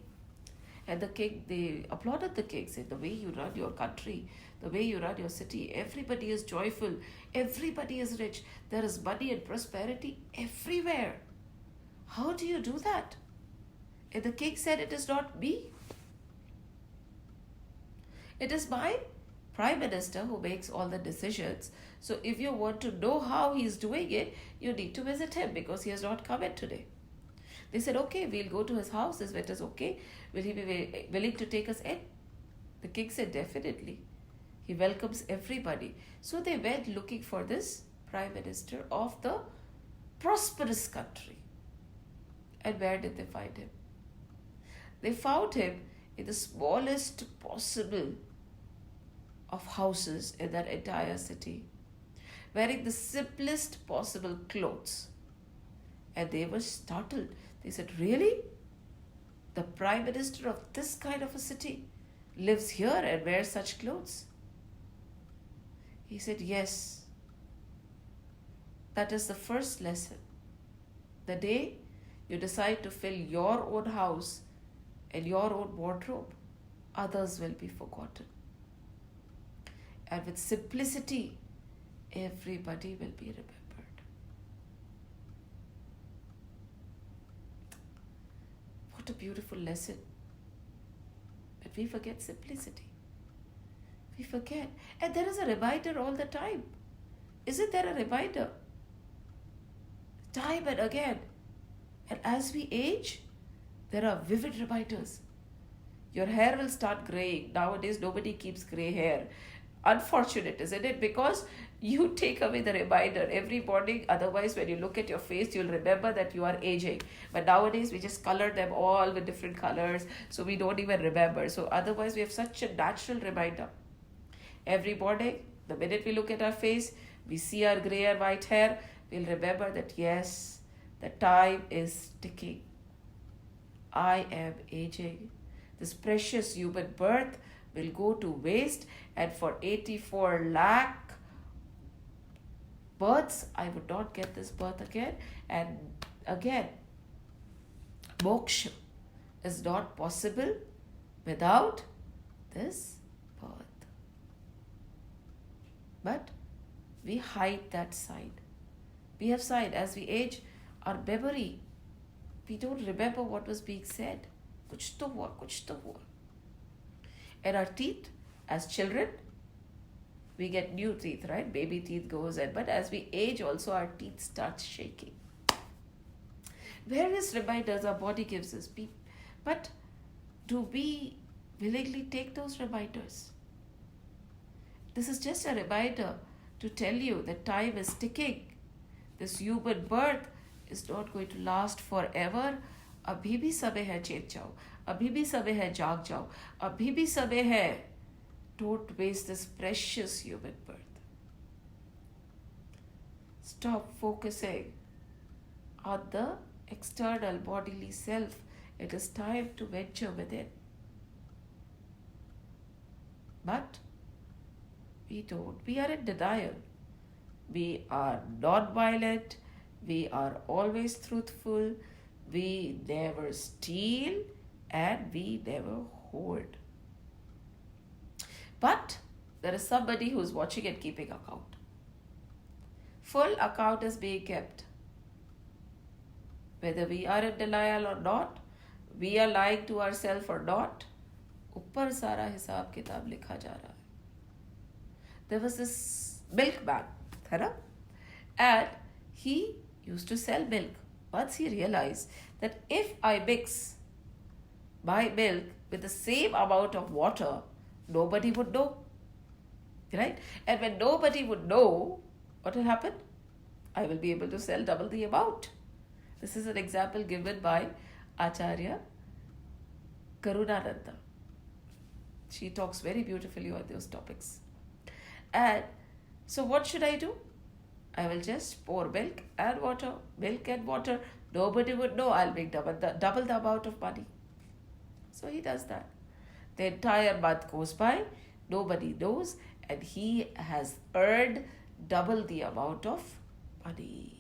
And the king, they applauded the king, said, the way you run your country, the way you run your city, everybody is joyful, everybody is rich, there is money and prosperity everywhere. How do you do that? And the king said, it is not me. It is my prime minister who makes all the decisions. So if you want to know how he is doing it, you need to visit him because he has not come in today. They said, okay, we'll go to his house. Is it okay? Will he be willing to take us in? The king said, definitely. He welcomes everybody. So they went looking for this prime minister of the prosperous country. And where did they find him? They found him in the smallest possible of houses in that entire city, wearing the simplest possible clothes. And they were startled. They said, really? The prime minister of this kind of a city lives here and wears such clothes? He said, yes. That is the first lesson. The day you decide to fill your own house and your own wardrobe, others will be forgotten. And with simplicity, everybody will be remembered. What a beautiful lesson. But we forget simplicity. We forget. And there is a reminder all the time. Isn't there a reminder? Time and again. And as we age, there are vivid reminders. Your hair will start graying. Nowadays, nobody keeps gray hair. Unfortunate, isn't it? Because you take away the reminder every morning. Otherwise, when you look at your face, you'll remember that you are aging. But nowadays, we just color them all with different colors. So we don't even remember. So otherwise, we have such a natural reminder. Every morning, the minute we look at our face, we see our gray or white hair. We'll remember that, yes, the time is ticking. I am aging. This precious human birth will go to waste, and for 84 lakh births, I would not get this birth again. And again, moksha is not possible without this birth. But we hide that side. We have side. As we age, our memory, we don't remember what was being said. Kuch to hua, kuch to hua. And our teeth, as children, we get new teeth, right? Baby teeth goes in. But as we age also, our teeth start shaking. Various reminders our body gives us. But do we willingly take those reminders? This is just a reminder to tell you that time is ticking. This human birth is not going to last forever. अभी भी समय है चेत जाओ, अभी भी समय है जाग जाओ, अभी भी समय है. Don't waste this precious human birth. Stop focusing on the external bodily self. It is time to venture within. But we don't. We are in denial. We are non-violent. We are always truthful. We never steal and we never hoard. But there is somebody who is watching and keeping account. Full account is being kept. Whether we are in denial or not, we are lying to ourselves or not, ऊपर सारा हिसाब किताब लिखा जा रहा है. There was this milkman, है ना? And he used to sell milk. Once he realized that if I mix my milk with the same amount of water, nobody would know. Right? And when nobody would know, what will happen? I will be able to sell double the amount. This is an example given by Acharya Karunananda. She talks very beautifully on those topics. And so what should I do? I will just pour milk and water. Nobody would know. I'll make double the amount of money. So he does that. The entire month goes by, nobody knows, and he has earned double the amount of money.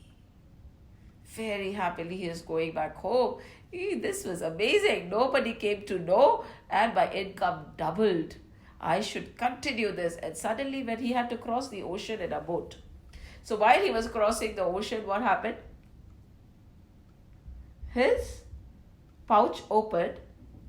Very happily he is going back home. This was amazing. Nobody came to know and my income doubled. I should continue this. And suddenly when he had to cross the ocean in a boat. So while he was crossing the ocean, what happened? His pouch opened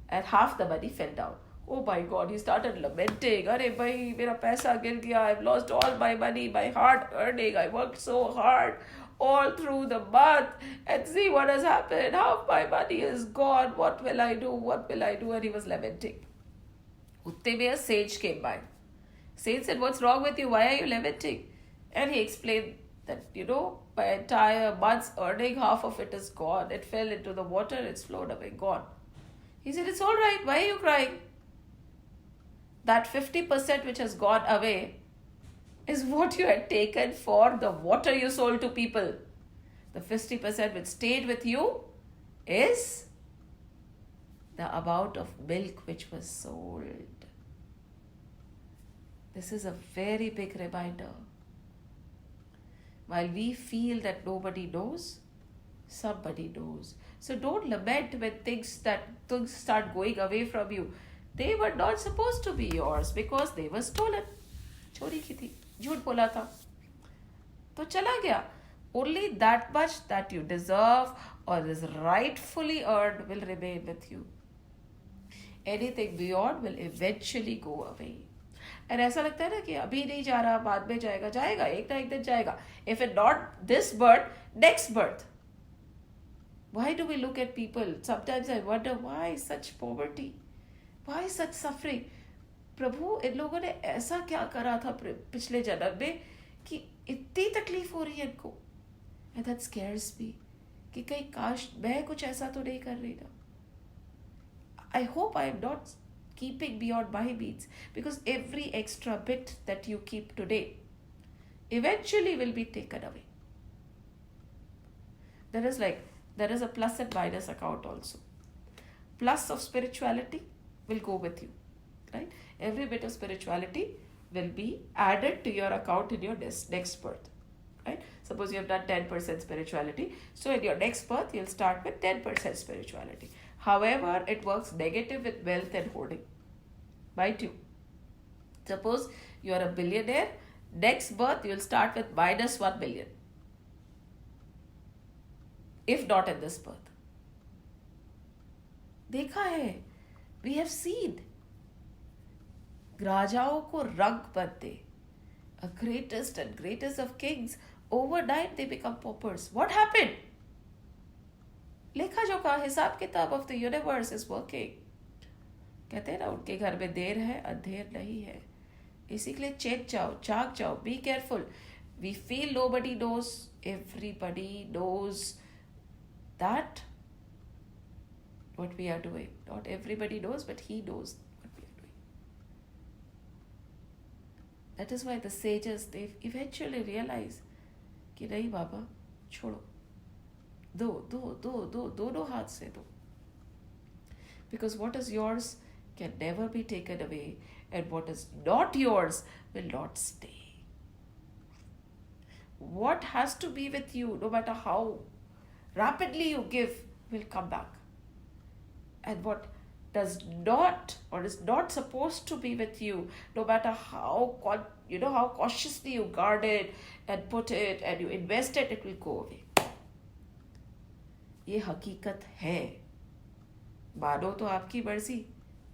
and half the money fell down. Oh my God, he started lamenting. Arey bhai, mera paisa gir gaya. I've lost all my money, my hard earning. I worked so hard all through the month. And see what has happened. Half my money is gone. What will I do? What will I do? And he was lamenting. Utte mein a sage came by. Sage said, what's wrong with you? Why are you lamenting? And he explained that, my entire month's earning, half of it is gone. It fell into the water. It's flowed away. Gone. He said, it's all right. Why are you crying? That 50% which has gone away is what you had taken for the water you sold to people. The 50% which stayed with you is the amount of milk which was sold. This is a very big reminder. While we feel that nobody knows, somebody knows. So don't lament when things start going away from you. They were not supposed to be yours because they were stolen. चोरी की थी, झूठ बोला था, तो चला गया. Only that much that you deserve or is rightfully earned will remain with you. Anything beyond will eventually go away. And ऐसा लगता है ना कि अभी नहीं जा रहा, बाद में जाएगा, एक ना एक दिन जाएगा. If it not this birth, next birth. Why do we look at people? Sometimes I wonder why such poverty, why such suffering. प्रभु इन लोगों ने ऐसा क्या करा था पिछले जन्म में कि इतनी तकलीफ हो रही है इनको. And that scares me कि कहीं काश मैं कुछ ऐसा तो नहीं कर रही ना. I hope I am not keeping beyond my means, because every extra bit that you keep today eventually will be taken away. There is a plus and minus account also. Plus of spirituality will go with you, right? Every bit of spirituality will be added to your account in your next birth, right? Suppose you have done 10% spirituality, so in your next birth you'll start with 10% spirituality. However, it works negative with wealth and hoarding. Mind you, suppose you are a billionaire, next birth you'll start with minus 1 billion. If not in this birth. देखा है, we have seen. राजाओं को रंग बनते. A greatest and greatest of kings, overnight they become paupers. What happened? लेखा जोखा हिसाब किताब of the universe is working. कहते हैं ना, उनके घर में देर है अंधेर नहीं है. इसी के लिए चेत जाओ, जाग जाओ, be careful. We feel nobody knows, everybody knows that what we are doing. Not everybody knows, but he knows what we are doing. That is why the sages, they eventually realize कि नहीं बाबा, छोड़ो, दो दो दो दो दोनों हाथ से दो. Because what is yours can never be taken away, and what is not yours will not stay. What has to be with you, no matter how rapidly you give, will come back. And what does not or is not supposed to be with you, no matter how how cautiously you guard it and put it and you invest it will go away. ये हकीकत है. मानो तो आपकी मर्जी,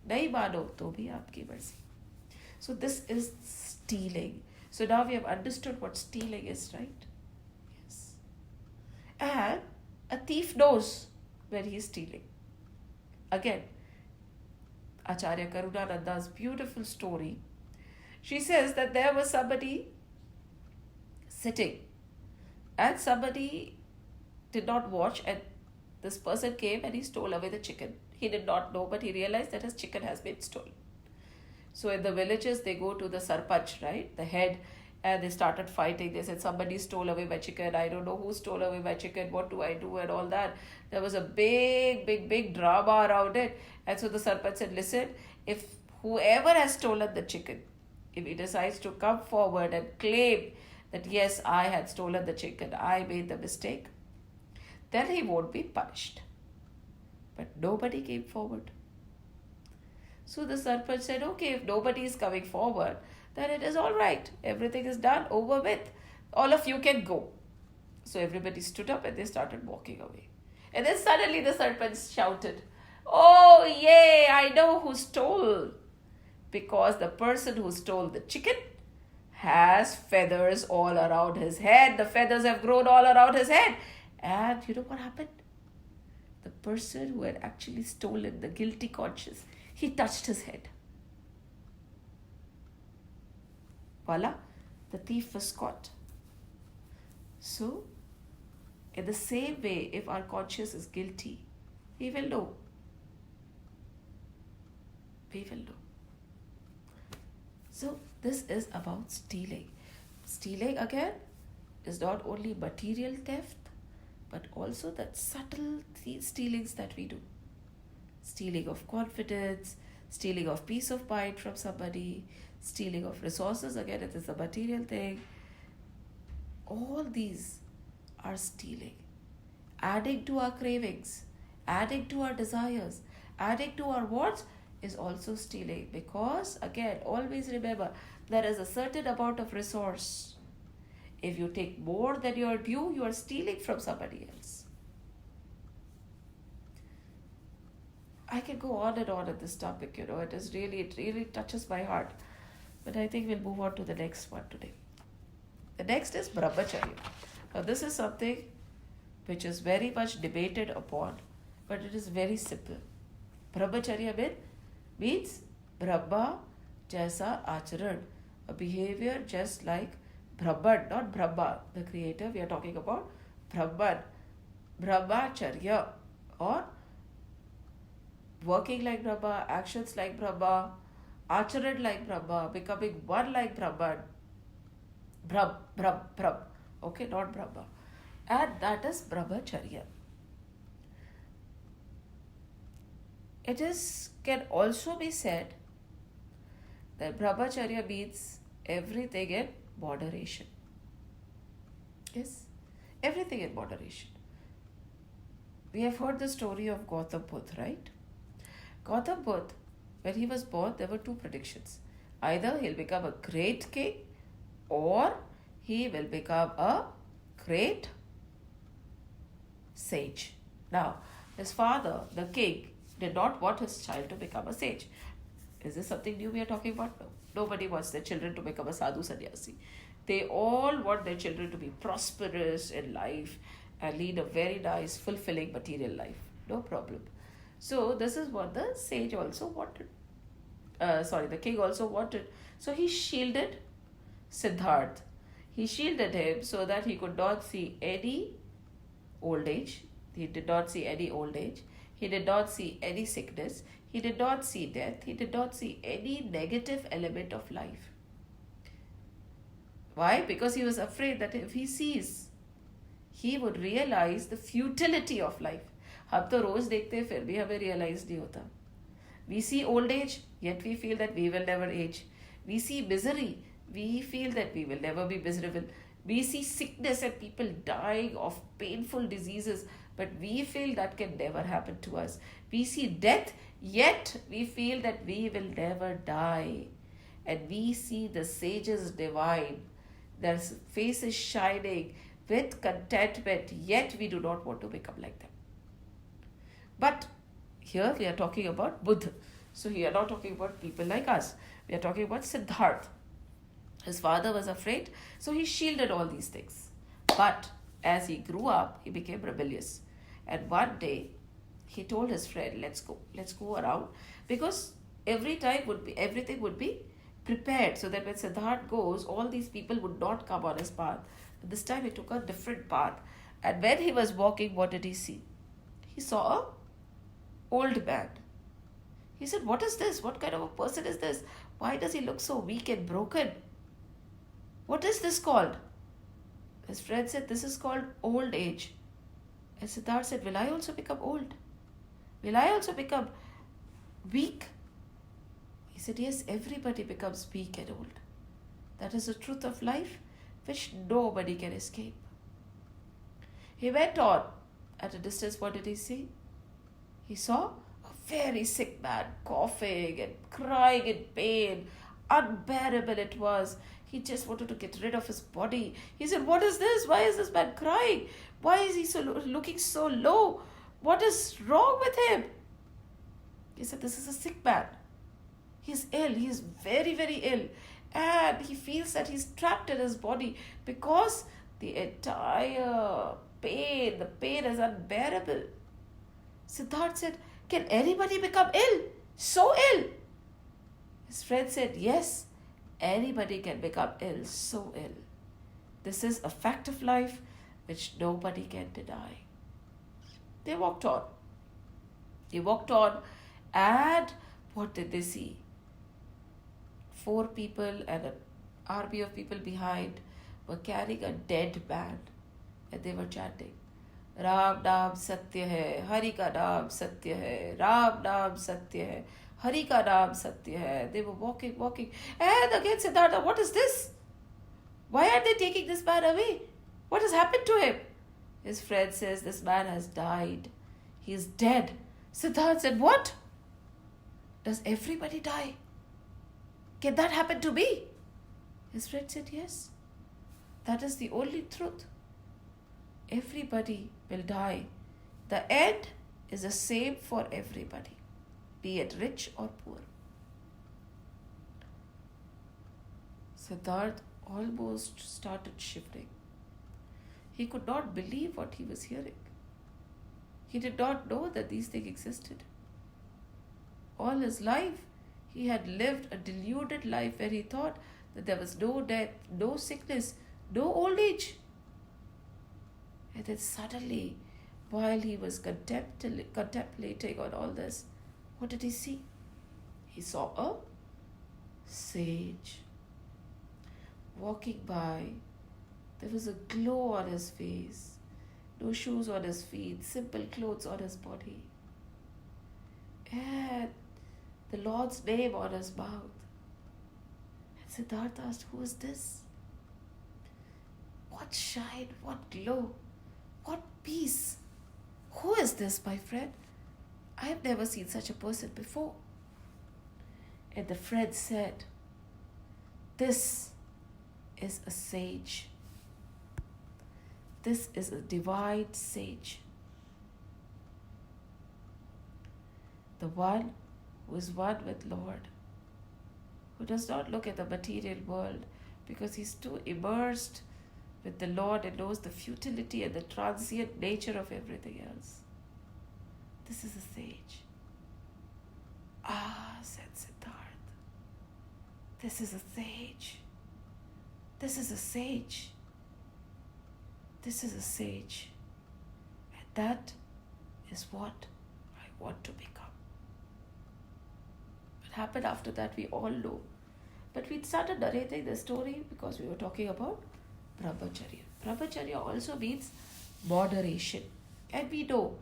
नहीं मानो तो भी आपकी मर्जी. So this is stealing. So now we have understood what stealing is, right? Yes. And a thief knows when he is stealing. Again, Acharya Karunananda's beautiful story. She says that there was somebody sitting and somebody did not watch, and this person came and he stole away the chicken. He did not know, but he realized that his chicken has been stolen. So in the villages, they go to the sarpanch, right, the head, and they started fighting. They said, somebody stole away my chicken. I don't know who stole away my chicken. What do I do? And all that. There was a big drama around it. And so the sarpanch said, listen, if whoever has stolen the chicken, if he decides to come forward and claim that, yes, I had stolen the chicken, I made the mistake, then he won't be punished. But nobody came forward. So the sarpanch said, okay, if nobody is coming forward, then it is all right. Everything is done, over with. All of you can go. So everybody stood up and they started walking away. And then suddenly the sarpanch shouted, oh, yay, I know who stole. Because the person who stole the chicken has feathers all around his head. The feathers have grown all around his head. And you know what happened? The person who had actually stolen, the guilty conscience, he touched his head. Voila, the thief was caught. So, in the same way, if our conscience is guilty, we will know. We will know. So, this is about stealing. Stealing, again, is not only material theft, but also that subtle stealings that we do. Stealing of confidence, stealing of peace of mind from somebody, stealing of resources, again it is a material thing. All these are stealing. Adding to our cravings, adding to our desires, adding to our wants is also stealing. Because again, always remember, there is a certain amount of resource. If you take more than your due, you are stealing from somebody else. I can go on and on at this topic, it really touches my heart. But I think we'll move on to the next one today. The next is brahmacharya. Now this is something which is very much debated upon, but it is very simple. Brahmacharya means Brahma jaisa acharan, a behavior just like Brahman, not Brahma, the creator. We are talking about Brahman, Brahmacharya, or working like Brahma, actions like Brahma, acharan like Brahma, becoming one like Brahman. Brahm. Okay, not Brahma. And that is brahmacharya. Can also be said that brahmacharya means everything in moderation. Yes, everything in moderation. We have heard the story of Gautam Buddha, right? Gautam Buddha, when he was born, there were two predictions. Either he'll become a great king, or he will become a great sage. Now, his father, the king, did not want his child to become a sage. Is this something new we are talking about? No. Nobody wants their children to become a sadhu sannyasi. They all want their children to be prosperous in life and lead a very nice, fulfilling material life. No problem. So, this is what the sage also wanted. the king also wanted. So he shielded Siddharth. He shielded him so that he could not see any old age. He did not see any old age. He did not see any sickness. He did not see death. He did not see any negative element of life. Why? Because he was afraid that if he sees, he would realize the futility of life. हम तो रोज देखते हैं फिर भी हमें realize नहीं होता. We see old age, yet we feel that we will never age. We see misery, we feel that we will never be miserable. We see sickness and people dying of painful diseases, but we feel that can never happen to us. We see death, yet we feel that we will never die. And we see the sages divine, their faces shining with contentment, yet we do not want to become like them. But here we are talking about Buddha. So we are not talking about people like us. We are talking about Siddhartha. His father was afraid, so he shielded all these things. But as he grew up, he became rebellious. And one day, he told his friend, let's go around. Because everything would be prepared so that when Siddhartha goes, all these people would not come on his path. But this time he took a different path. And when he was walking, what did he see? He saw an old man. He said, what is this? What kind of a person is this? Why does he look so weak and broken? What is this called? His friend said, this is called old age. And Siddhartha said, will I also become old? Will I also become weak? He said, yes, everybody becomes weak and old. That is the truth of life, which nobody can escape. He went on. At a distance, what did he see? He saw a very sick man, coughing and crying in pain. Unbearable it was. He just wanted to get rid of his body. He said, what is this? Why is this man crying? Why is he looking so low? What is wrong with him? He said, this is a sick man. He is ill. He is very, very ill. And he feels that he's trapped in his body because the entire pain, the pain is unbearable. Siddhartha said, can anybody become ill? So ill? His friend said, yes, anybody can become ill, so ill. This is a fact of life which nobody can deny. They walked on. And what did they see? 4 people and an army of people behind were carrying a dead man. And they were chanting, Ram Naam Satya Hai, Hari Ka Naam Satya Hai, Ram Naam Satya Hai, Hari Ka Naam Satya Hai. They were walking. And again Siddhartha, what is this? Why are they taking this man away? What has happened to him? His friend says, this man has died. He is dead. Siddhartha said, what? Does everybody die? Can that happen to me? His friend said, yes. That is the only truth. Everybody will die. The end is the same for everybody, be it rich or poor. Siddhartha almost started shivering. He could not believe what he was hearing. He did not know that these things existed. All his life, he had lived a deluded life where he thought that there was no death, no sickness, no old age. And then suddenly, while he was contemplating on all this, what did he see? He saw a sage walking by. There was a glow on his face, no shoes on his feet, simple clothes on his body, and the Lord's name on his mouth. And Siddhartha asked, who is this? What shine, what glow, what peace. Who is this, my friend? I have never seen such a person before. And the friend said, this is a sage. This is a divine sage. The one who is one with Lord, who does not look at the material world because he's too immersed with the Lord and knows the futility and the transient nature of everything else. This is a sage. Ah, said Siddhartha. This is a sage. This is a sage. This is a sage. And that is what I want to become. What happened after that, we all know. But we started narrating the story because we were talking about brahmacharya. Brahmacharya also means moderation. And we know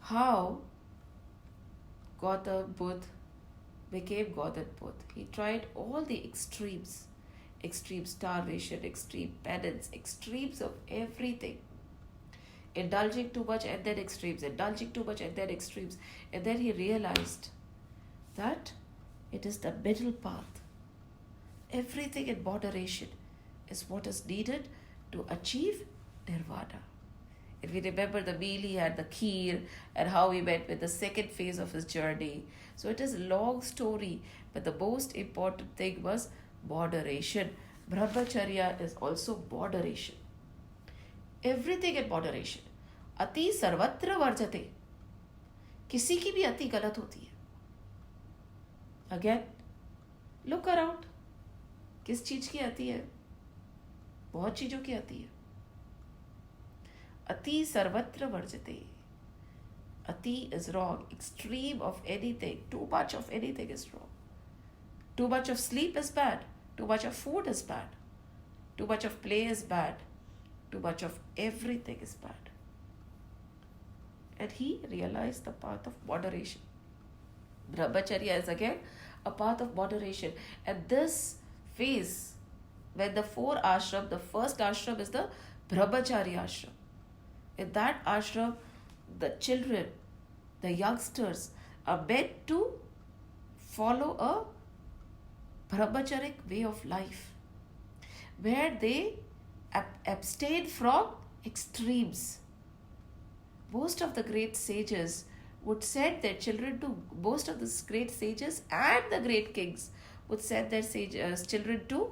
how Gautam Buddha became Gautam Buddha. He tried all the extremes. Extreme starvation, extreme penance, extremes of everything. Indulging too much and then extremes. Indulging too much and then extremes. And then he realized that it is the middle path. Everything in moderation is what is needed to achieve nirvana. If we remember the meal he had, the kheer, and how he went with the second phase of his journey. So it is a long story, but the most important thing was moderation. Brahmacharya is also moderation. Everything in moderation. अति सर्वत्र वर्जते. किसी की भी अति गलत होती है. Again, look around. किस चीज की अति है? बहुत चीजों की अति है. अति सर्वत्र वर्जते. Ati is wrong. Extreme of anything. Too much of anything is wrong. Too much of sleep is bad. Too much of food is bad. Too much of play is bad. Too much of everything is bad. And he realized the path of moderation. Brahmacharya is again a path of moderation. And this phase, when the four ashram, the first ashram is the Brahmacharya ashram. In that ashram, the children, the youngsters are meant to follow a brahmacharic way of life where they abstain from extremes. Most of the great sages would send their children to, most of the great sages and the great kings would send their children to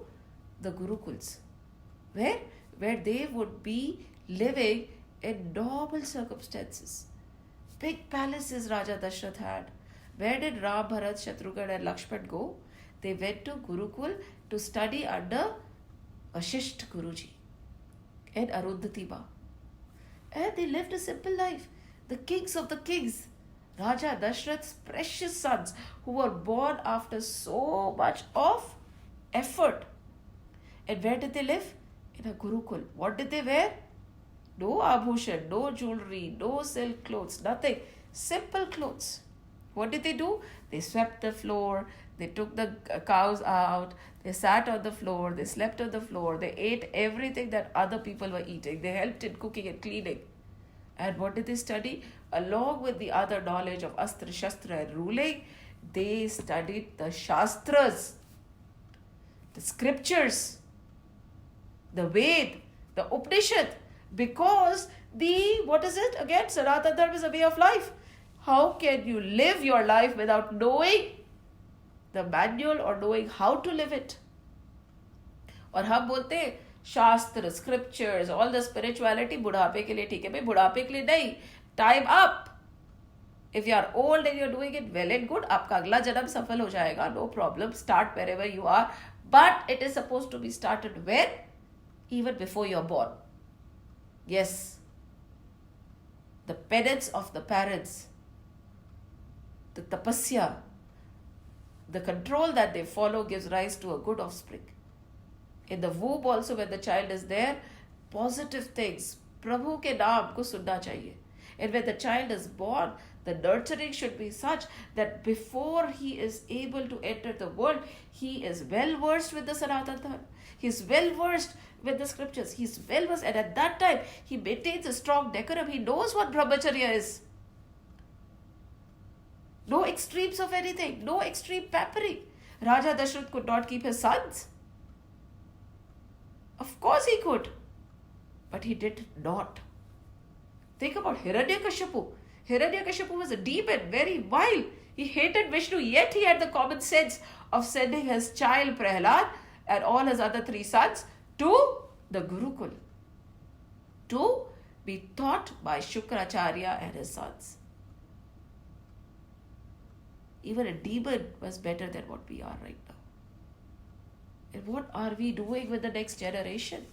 the gurukuls where they would be living in normal circumstances. Big palaces Raja Dashrath had. Where did Ram, Bharat, Shatrughan and Lakshman go? They went to Gurukul to study under Vashisht Guruji and Arundhati Ma. And they lived a simple life. The kings of the kings, Raja Dashrath's precious sons who were born after so much of effort. And where did they live? In a Gurukul. What did they wear? No abhushan, no jewelry, no silk clothes, nothing. Simple clothes. What did they do? They swept the floor, they took the cows out, they sat on the floor, they slept on the floor, they ate everything that other people were eating. They helped in cooking and cleaning. And what did they study? Along with the other knowledge of Astra, Shastra and ruling, they studied the Shastras, the scriptures, the Ved, the Upanishad. Because what is it? Again, Sanatana Dharma is a way of life. How can you live your life without knowing the manual or knowing how to live it? और हम बोलते हैं शास्त्र, scriptures, all the spirituality बुढ़ापे के लिए ठीक है भाई, बुढ़ापे के लिए नहीं. Time up. If you are old and you are doing it well and good, आपका अगला जन्म सफल हो जाएगा. No problem. Start wherever you are. But it is supposed to be started when? Even before you are born. Yes, the penance of the parents, the tapasya, the control that they follow gives rise to a good offspring. In the womb also, when the child is there, positive things, Prabhu ke naam ko sunna chahiye. And when the child is born, the nurturing should be such that before he is able to enter the world, he is well versed with the Sanatana Dharma. He is well versed with the scriptures. He is well versed, and at that time, he maintains a strong decorum. He knows what brahmacharya is. No extremes of anything. No extreme pampering. Raja Dashrath could not keep his sons. Of course he could. But he did not. Think about Hiranyakashipu. Hiranyakashipu was a demon, very vile. He hated Vishnu, yet he had the common sense of sending his child Prahlad and all his other three sons to the Gurukul to be taught by Shukracharya and his sons. Even a demon was better than what we are right now. And what are we doing with the next generation?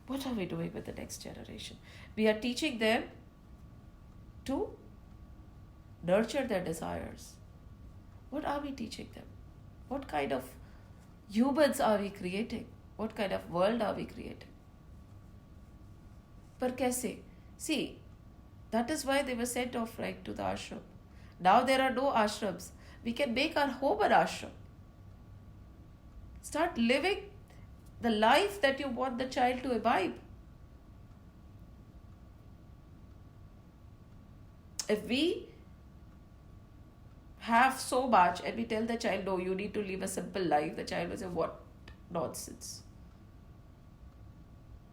What are we doing with the next generation? We are teaching them to nurture their desires. What are we teaching them? What kind of humans are we creating? What kind of world are we creating? Par kaise? See, that is why they were sent off right to the ashram. Now there are no ashrams. We can make our home an ashram. Start living the life that you want the child to imbibe. If we have so much and we tell the child, no, you need to live a simple life, the child will say, what nonsense.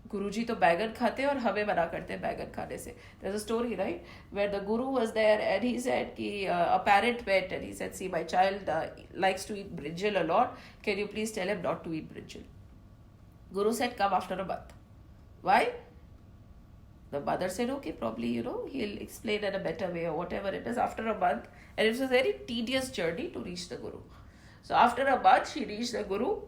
Guruji to बैगन खाते और हमें मना करते हैं बैगन खाने से. There's a story, right, where the guru was there and he said कि a parent went and he said, see, my child likes to eat brinjal a lot. Can you please tell him not to eat brinjal? Guru said, come after a month. Why? The mother said, okay, probably, he'll explain in a better way or whatever it is after a month. And it was a very tedious journey to reach the guru. So after a month, she reached the guru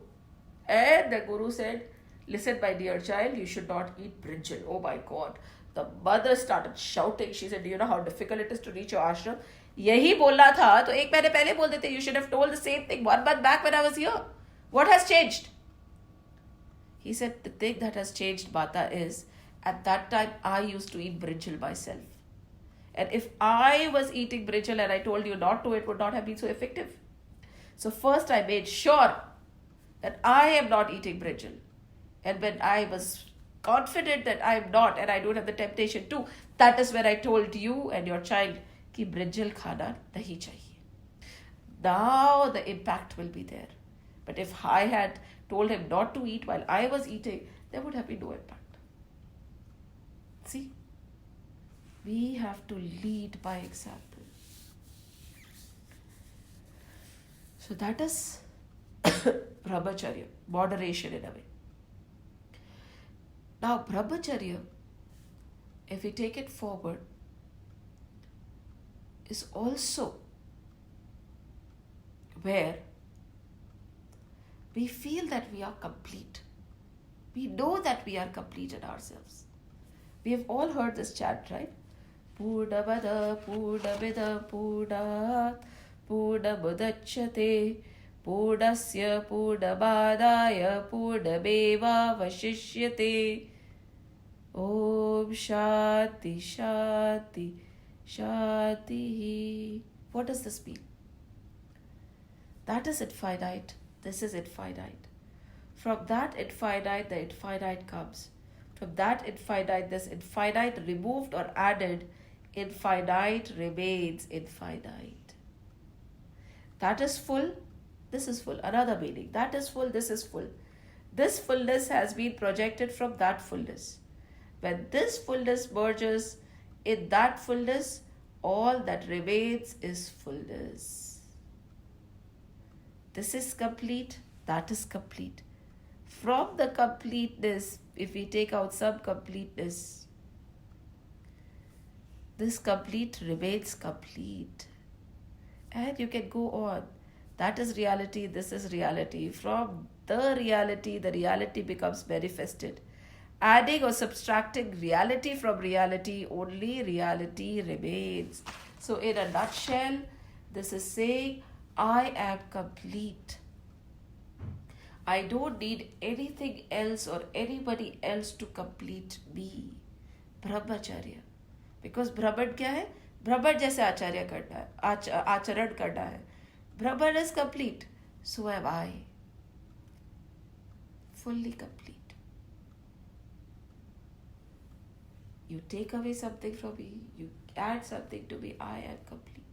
and the guru said, listen, my dear child, you should not eat brinjal. Oh my God. The mother started shouting. She said, do you know how difficult it is to reach your ashram? यही बोलना था तो एक महीने पहले बोल देते. You should have told the same thing 1 month back when I was here. What has changed? He said, the thing that has changed, Mata, is at that time I used to eat brinjal myself. And if I was eating brinjal and I told you not to, it would not have been so effective. So first I made sure that I am not eating brinjal. And when I was confident that I am not and I don't have the temptation to, that is when I told you and your child कि brinjal khana nahi chahiye. Now the impact will be there. But if I had told him not to eat while I was eating, there would have been no impact. See, we have to lead by example. So that is brahmacharya, moderation in a way. Now, brahmacharya, if we take it forward, is also where we feel that we are complete. We know that we are complete in ourselves. We have all heard this chant, right? Purna Bada, Purna Bida, Purna Purna Mudachyate, Purnasya Purna Badaya, Purna Beva Vashishyate. Om Shanti Shanti Shanti. What does this mean? That is infinite. This is infinite. From that infinite, the infinite comes. From that infinite, this infinite removed or added, infinite remains infinite. That is full, this is full. Another meaning. That is full, this is full. This fullness has been projected from that fullness. When this fullness merges in that fullness, all that remains is fullness. This is complete, that is complete. From the completeness, if we take out some completeness, this complete remains complete. And you can go on. That is reality, this is reality. From the reality becomes manifested. Adding or subtracting reality from reality, only reality remains. So in a nutshell, this is saying, I am complete. I don't need anything else or anybody else to complete me. Brahmacharya. Because Brahman क्या है? Brahman जैसे आचार्य करना है, आचरण करना है. Brahman is complete. So am I. Fully complete. You take away something from me, you add something to me, I am complete.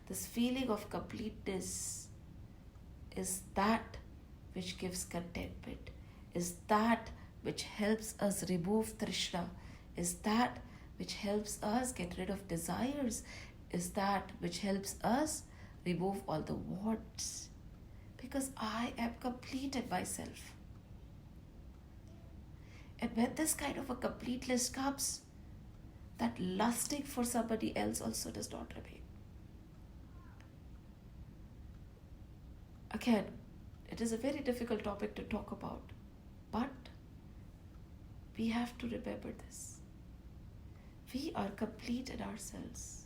This feeling of completeness is that which gives contentment, is that which helps us remove trishna, is that which helps us get rid of desires, is that which helps us remove all the wants. Because I am complete in myself. And when this kind of a completeness comes, that lusting for somebody else also does not remain. Again, it is a very difficult topic to talk about, but we have to remember this. We are complete in ourselves.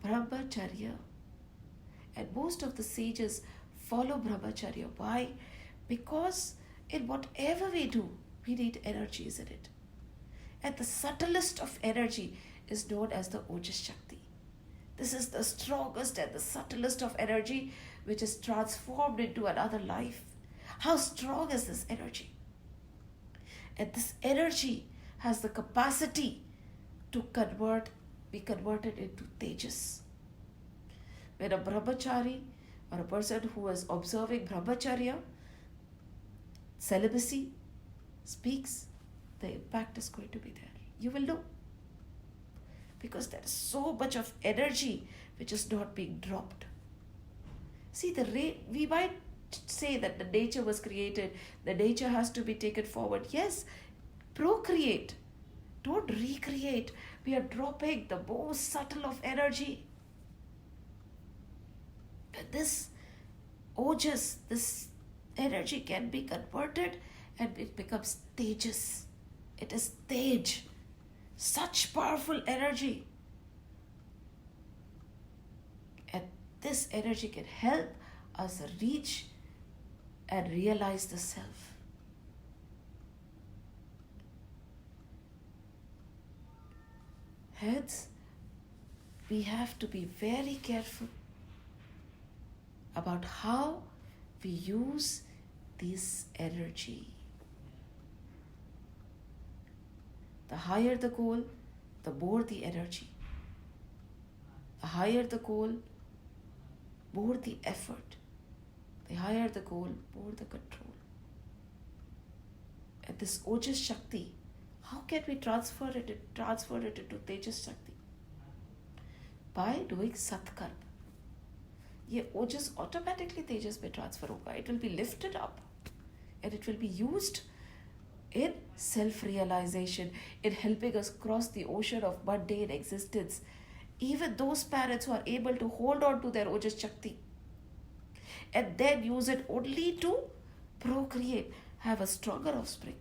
Brahmacharya. And most of the sages follow Brahmacharya. Why? Because in whatever we do, we need energies in it. And the subtlest of energy is known as the Ojas Shakti. This is the strongest and the subtlest of energy which is transformed into another life. How strong is this energy? And this energy has the capacity to be converted into tejas. When a brahmachari or a person who is observing brahmacharya, celibacy, speaks, the impact is going to be there. You will know. Because there is so much of energy which is not being dropped. See, we might say that the nature was created, the nature has to be taken forward. Yes, procreate. Don't recreate. We are dropping the most subtle of energy. And this ojas, this energy can be converted and it becomes tejas. It is tej. Such powerful energy. And this energy can help us reach and realize the self. Hence, we have to be very careful about how we use this energy. The higher the goal, the more the energy. The higher the goal, more the effort. The higher the goal, more the control. And this Ojas Shakti, how can we transfer it into Tejas Shakti? By doing Satkarma. ये ओजस automatically तेजस में transfer होगा. It will be lifted up and it will be used in self-realization, in helping us cross the ocean of mundane existence. Even those parents who are able to hold on to their Ojas Shakti and then use it only to procreate, have a stronger offspring.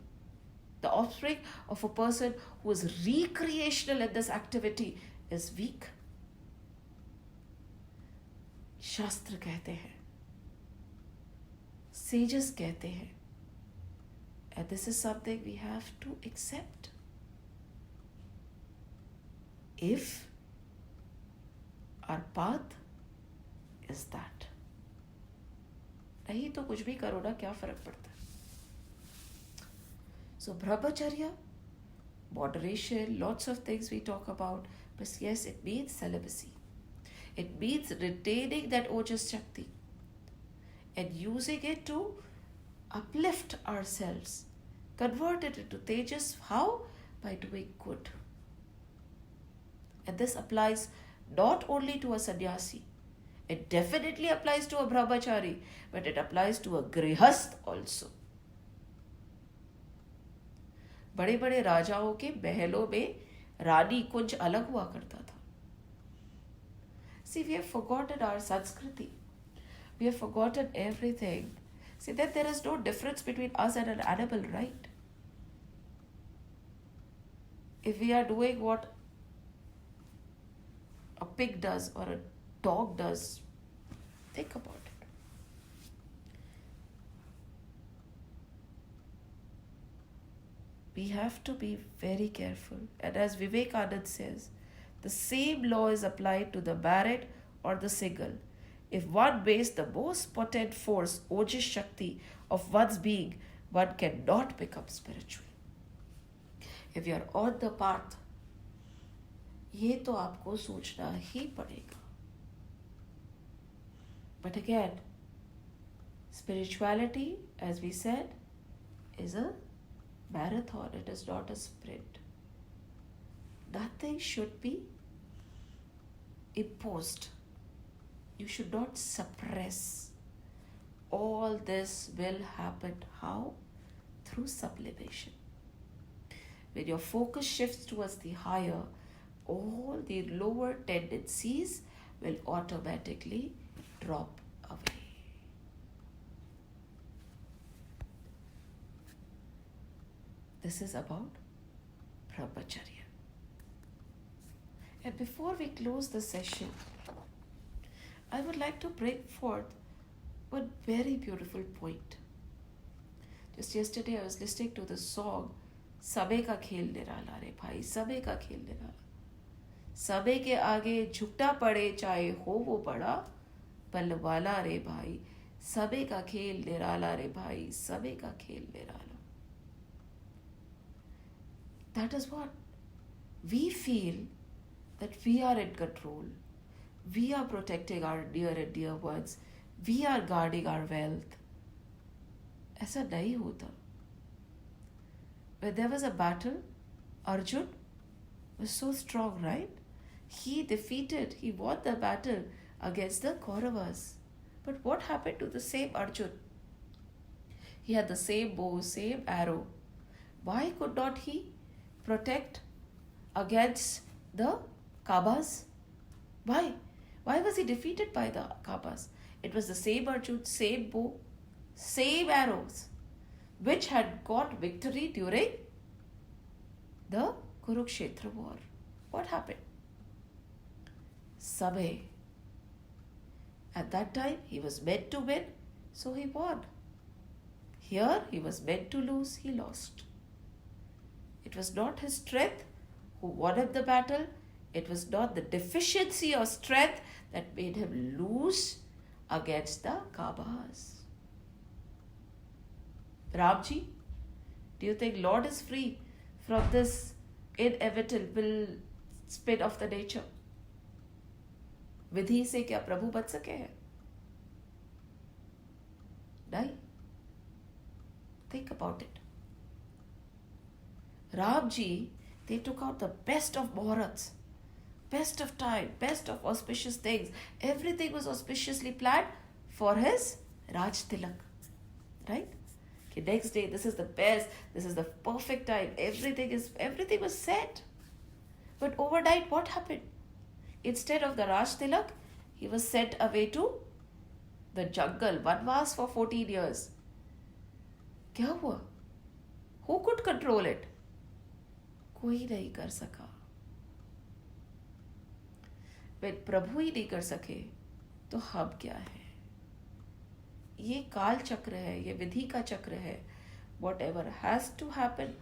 The offspring of a person who is recreational in this activity is weak. शास्त्र कहते हैं, sages कहते हैं, and this is something we have to accept. If our path is that, नहीं तो कुछ भी करो ना, क्या फर्क पड़ता है? So brahmacharya, moderation, lots of things we talk about, but yes, it means celibacy. It means retaining that Ojas Shakti and using it to uplift ourselves, convert it into Tejas. How? By doing good. And this applies not only to a sannyasi, it definitely applies to a brahmachari, but it applies to a grihast also. बड़े बड़े राजाओं के महलों में रानी कुंज अलग हुआ करता था. See, we have forgotten our Sanskriti. We have forgotten everything. See, that there is no difference between us and an animal, right? If we are doing what a pig does or a dog does, think about it. We have to be very careful. And as Vivekanand says, the same law is applied to the married or the single. If one wastes the most potent force, Ojas Shakti, of one's being, one cannot become spiritual. If you are on the path, ये तो आपको सोचना ही पड़ेगा. But again, spirituality, as we said, is a marathon. It is not a sprint. Nothing should be imposed. You should not suppress. All this will happen. How? Through sublimation. When your focus shifts towards the higher, all the lower tendencies will automatically drop away. This is about brahmacharya. And before we close the session, I would like to bring forth one very beautiful point. Just yesterday I was listening to the song, सबे का खेल निराला रे भाई, सबे का खेल निराला. सबे के आगे झुकना पड़े चाहे हो वो बड़ा बलवाला रे भाई, सबे का खेल निराला रे भाई, सबे का खेल निराला. That is what we feel, that we are in control. We are protecting our near and dear ones. We are guarding our wealth. ऐसा नहीं होता. When there was a battle, Arjun was so strong, right? He won the battle against the Kauravas. But what happened to the same Arjun? He had the same bow, same arrow. Why could not he protect against the Kabas? Why? Why was he defeated by the Kabas? It was the same Arjun, same bow, same arrows, which had got victory during the Kurukshetra war. What happened? Sabhe. At that time, he was meant to win, so he won. Here, he was meant to lose, he lost. It was not his strength who won him the battle. It was not the deficiency of strength that made him lose against the Kabas. Ramji, do you think Lord is free from this inevitable spin of the nature? विधि से क्या प्रभु बच सके हैं? नहीं. Think about it. Ramji, they took out the best of Muhurats, best of time, best of auspicious things. Everything was auspiciously planned for his Raj Tilak. Right? Okay, next day, this is the best, this is the perfect time. Everything was set. But overnight, what happened? Instead of the Raj Tilak, he was sent away to the jungle, Vanvas for 14 years. क्या हुआ? Who could control it? कोई नहीं कर सका. When प्रभु ही नहीं कर सके, तो हम क्या है? ये काल चक्र है, ये विधि का चक्र है. Whatever has to happen,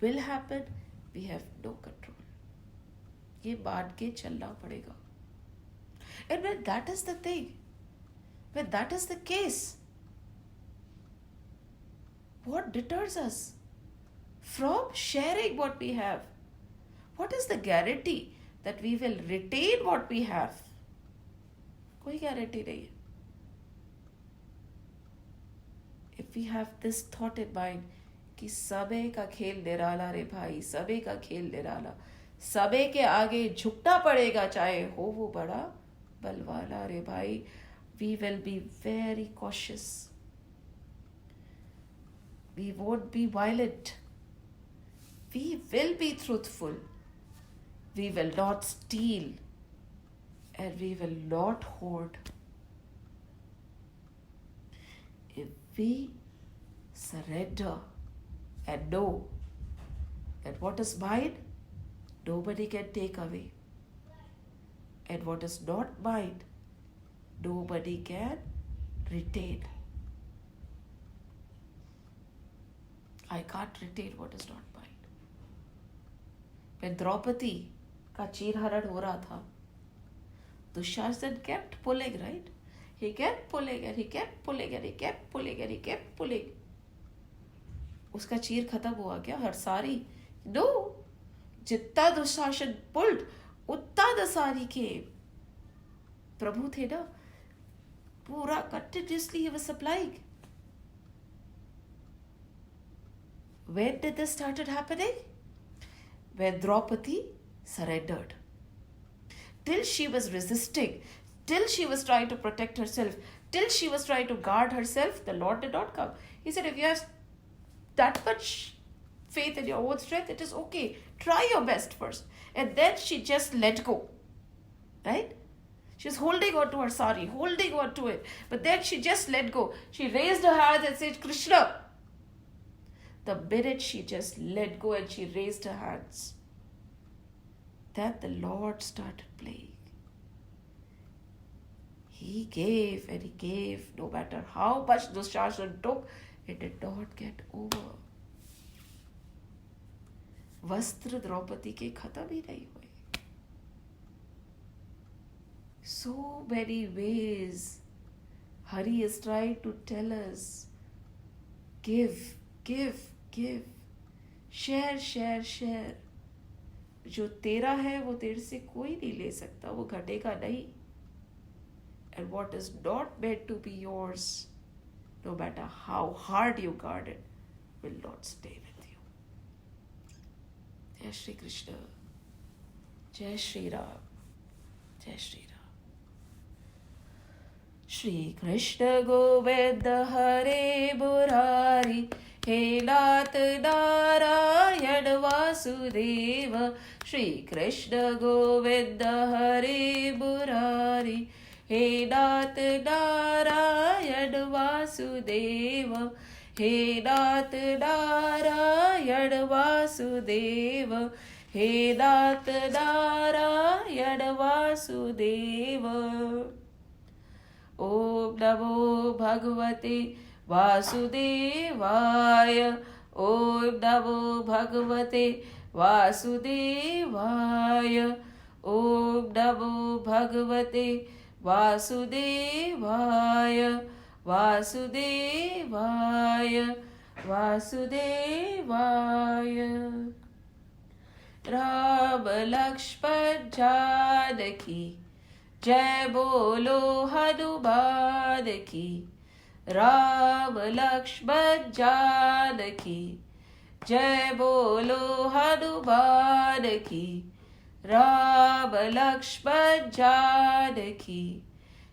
will happen. We have no control. ये मान के चलना पड़ेगा. And when that is the thing, when that is the case, what deters us from sharing what we have? What is the guarantee that we will retain what we have? कोई guarantee नहीं है. If we have this thought in mind कि सबे का खेल निराला रे भाई, सबे का खेल निराला, सबे के आगे झुकना पड़ेगा चाहे हो वो बड़ा बलवाला रे भाई, we will be very cautious. We won't be violent. We will be truthful. We will not steal. And we will not hoard. If we surrender and know that what is mine, nobody can take away. And what is not mine, nobody can retain. I can't retain what is not mine. When Draupadi का चीरहरण हो रहा था, Dushashan kept pulling, right? He kept pulling and he kept pulling and he kept pulling and he kept pulling. उसका चीर खत्म हुआ क्या? हर सारी? No. जितना दुशासन pulled, उतना दसारी came. प्रभु थे ना, पूरा continuously he was supplying. When did this started happening? When Draupadi surrendered. Till she was resisting, till she was trying to protect herself, till she was trying to guard herself, the Lord did not come. He said, if you have that much faith in your own strength, it is okay. Try your best first. And then she just let go. Right? She was holding on to her sari, holding on to it. But then she just let go. She raised her hands and said, Krishna, The minute she just let go and she raised her hands, that the Lord started playing. He gave and he gave. No matter how much Dushashan took, it did not get over. वस्त्र द्रौपदी के खत्म ही नहीं हुए. So many ways Hari is trying to tell us, give, give, give, share, share, share. जो तेरा है वो तेरे से कोई नहीं ले सकता, वो घटेगा नहीं. And what is not meant to be yours, no matter how hard you guard it, will not stay with you. Jai Shri Krishna, Jai Shri Ram, Jai Shri Ram. Shri Krishna Govinda Hare Murari, He Nath Narayan Vasudeva. Shri Krishna Govinda Hare Murari, He Nath Narayan Vasudeva. He Nath Narayan Vasudeva. He Nath Narayan Vasudeva. Om Namo Bhagavate Vasudevaya. Om Namo Bhagavate Vasudevaya. Om Namo Bhagavate Vasudevaya. Vasudevaya. Vasudevaya. Ram Lakshman Janaki, Jai Bolo Hanuman ki. Ram Lakshman Janaki, Jai Bolo Hanuman ki. Ram Lakshman Janaki,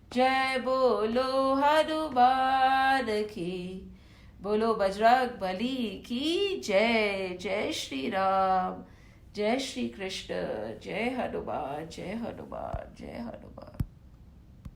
Jai Bolo Hanuman ki. Bolo Bajrang Bali ki Jai. Jai Shri Ram, Jai Shri Krishna, Jai Hanuman, Jai Hanuman, Jai Hanuman.